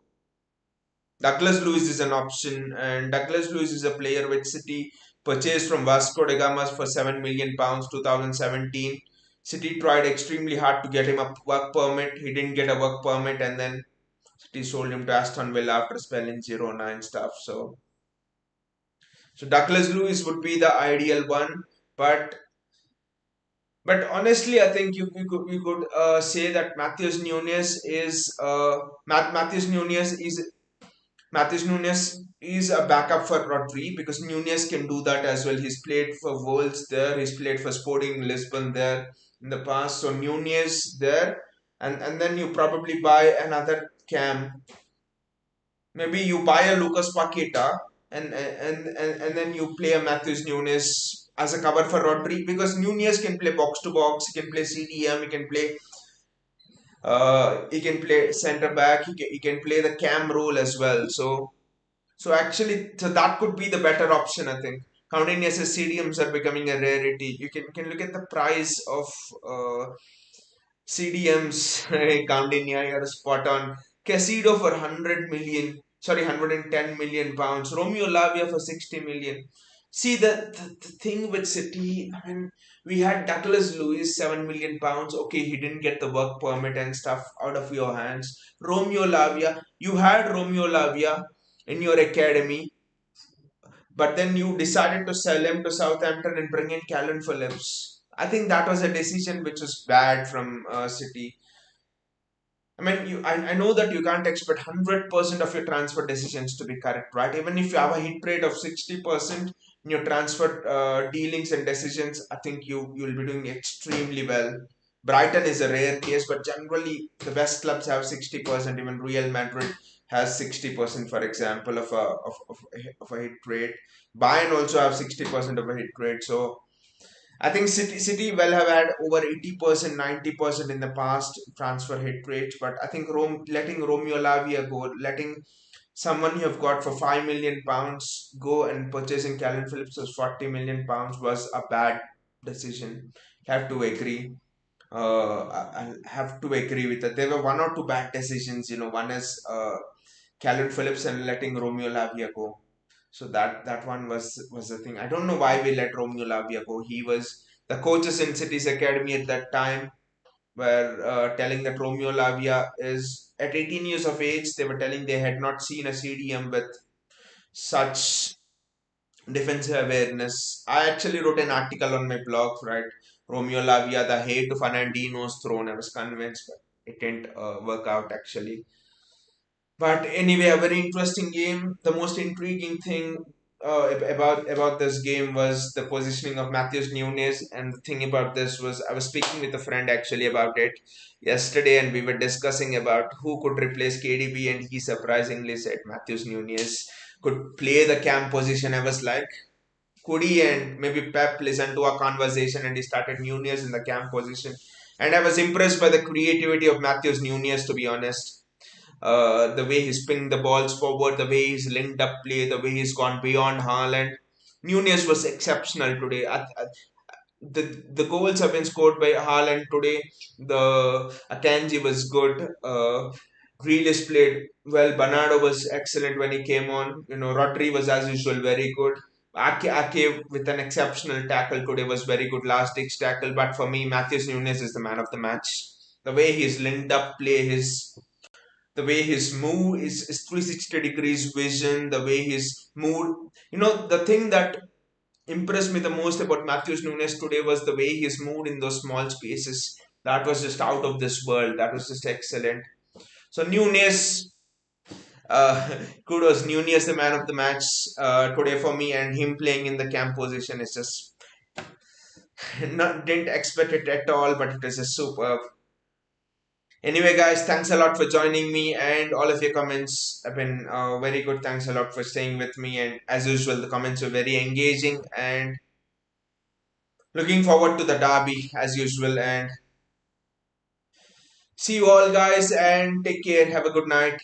S1: Douglas Lewis is an option, and Douglas Lewis is a player which City purchased from Vasco da Gama for £7 million 2017. City tried extremely hard to get him a work permit. He didn't get a work permit, and then City sold him to Aston Villa after spelling 0-9 stuff. So Douglas Lewis would be the ideal one, but But honestly, I think you could say that Matthews Nunez is Matheus Nunes is a backup for Rodri because Nunes can do that as well. He's played for Wolves there, he's played for Sporting Lisbon there in the past. So Nunes there, and then you probably buy another cam. Maybe you buy a Lucas Paqueta and then you play a Matheus Nunes as a cover for Rodri because Nunes can play box to box, he can play CDM, he can play center back, he can play the cam role as well. So that could be the better option, I think. Counting as CDMs are becoming a rarity. You can look at the price of CDMs. Counting, yeah, you're spot on. Casido for 100 million, sorry, 110 million pounds. Romeo Lavia for 60 million. See the thing with City. I mean, we had Douglas Lewis 7 million pounds. Okay, he didn't get the work permit and stuff out of your hands. Romeo Lavia, you had Romeo Lavia in your academy, but then you decided to sell him to Southampton and bring in Calvin Phillips. I think that was a decision which was bad from City. I mean, I know that you can't expect 100% of your transfer decisions to be correct, right? Even if you have a hit rate of 60% in your transfer dealings and decisions, I think you'll be doing extremely well. Brighton is a rare case, but generally the best clubs have 60%. Even Real Madrid has 60%, for example, of a hit rate. Bayern also have 60% of a hit rate. So I think City will have had over 80%, 90% in the past transfer hit rates, but I think letting Romeo Lavia go, letting someone you have got for £5 million go and purchasing Calvin Phillips for £40 million was a bad decision. Have to agree. I have to agree with that. There were one or two bad decisions. One is Calvin Phillips and letting Romeo Lavia go. So that one was the thing. I don't know why we let Romeo Lavia go. He was the coaches in City's academy at that time were telling that Romeo Lavia is at 18 years of age. They were telling they had not seen a CDM with such defensive awareness. I actually wrote an article on my blog, right? Romeo Lavia, the hate to Fernandinho's throne. I was convinced, but it didn't work out actually. But anyway, a very interesting game. The most intriguing thing about this game was the positioning of Matthews Nunes, and the thing about this was I was speaking with a friend actually about it yesterday, and we were discussing about who could replace KDB, and he surprisingly said Matthews Nunes could play the cam position. I was like, could he? And maybe Pep listened to our conversation, and he started Nunes in the cam position, and I was impressed by the creativity of Matthews Nunes, to be honest. The way he's pinged the balls forward, the way he's linked up play, the way he's gone beyond Haaland. Nunez was exceptional today. The goals have been scored by Haaland today. The Akanji was good. Grealish played well. Bernardo was excellent when he came on. Rodri was as usual very good. Ake with an exceptional tackle today was very good last ditch tackle. But for me, Matheus Nunes is the man of the match. The way he's linked up play, the way his move is 360 degrees vision, the way his mood. The thing that impressed me the most about Matthews Nunes today was the way he's moved in those small spaces. That was just out of this world. That was just excellent. So Nunes, kudos. Nunes, the man of the match today for me, and him playing in the camp position is just not didn't expect it at all, but it was just superb. Anyway, guys, thanks a lot for joining me, and all of your comments have been very good. Thanks a lot for staying with me, and as usual, the comments were very engaging. And looking forward to the derby as usual. And see you all, guys, and take care. Have a good night.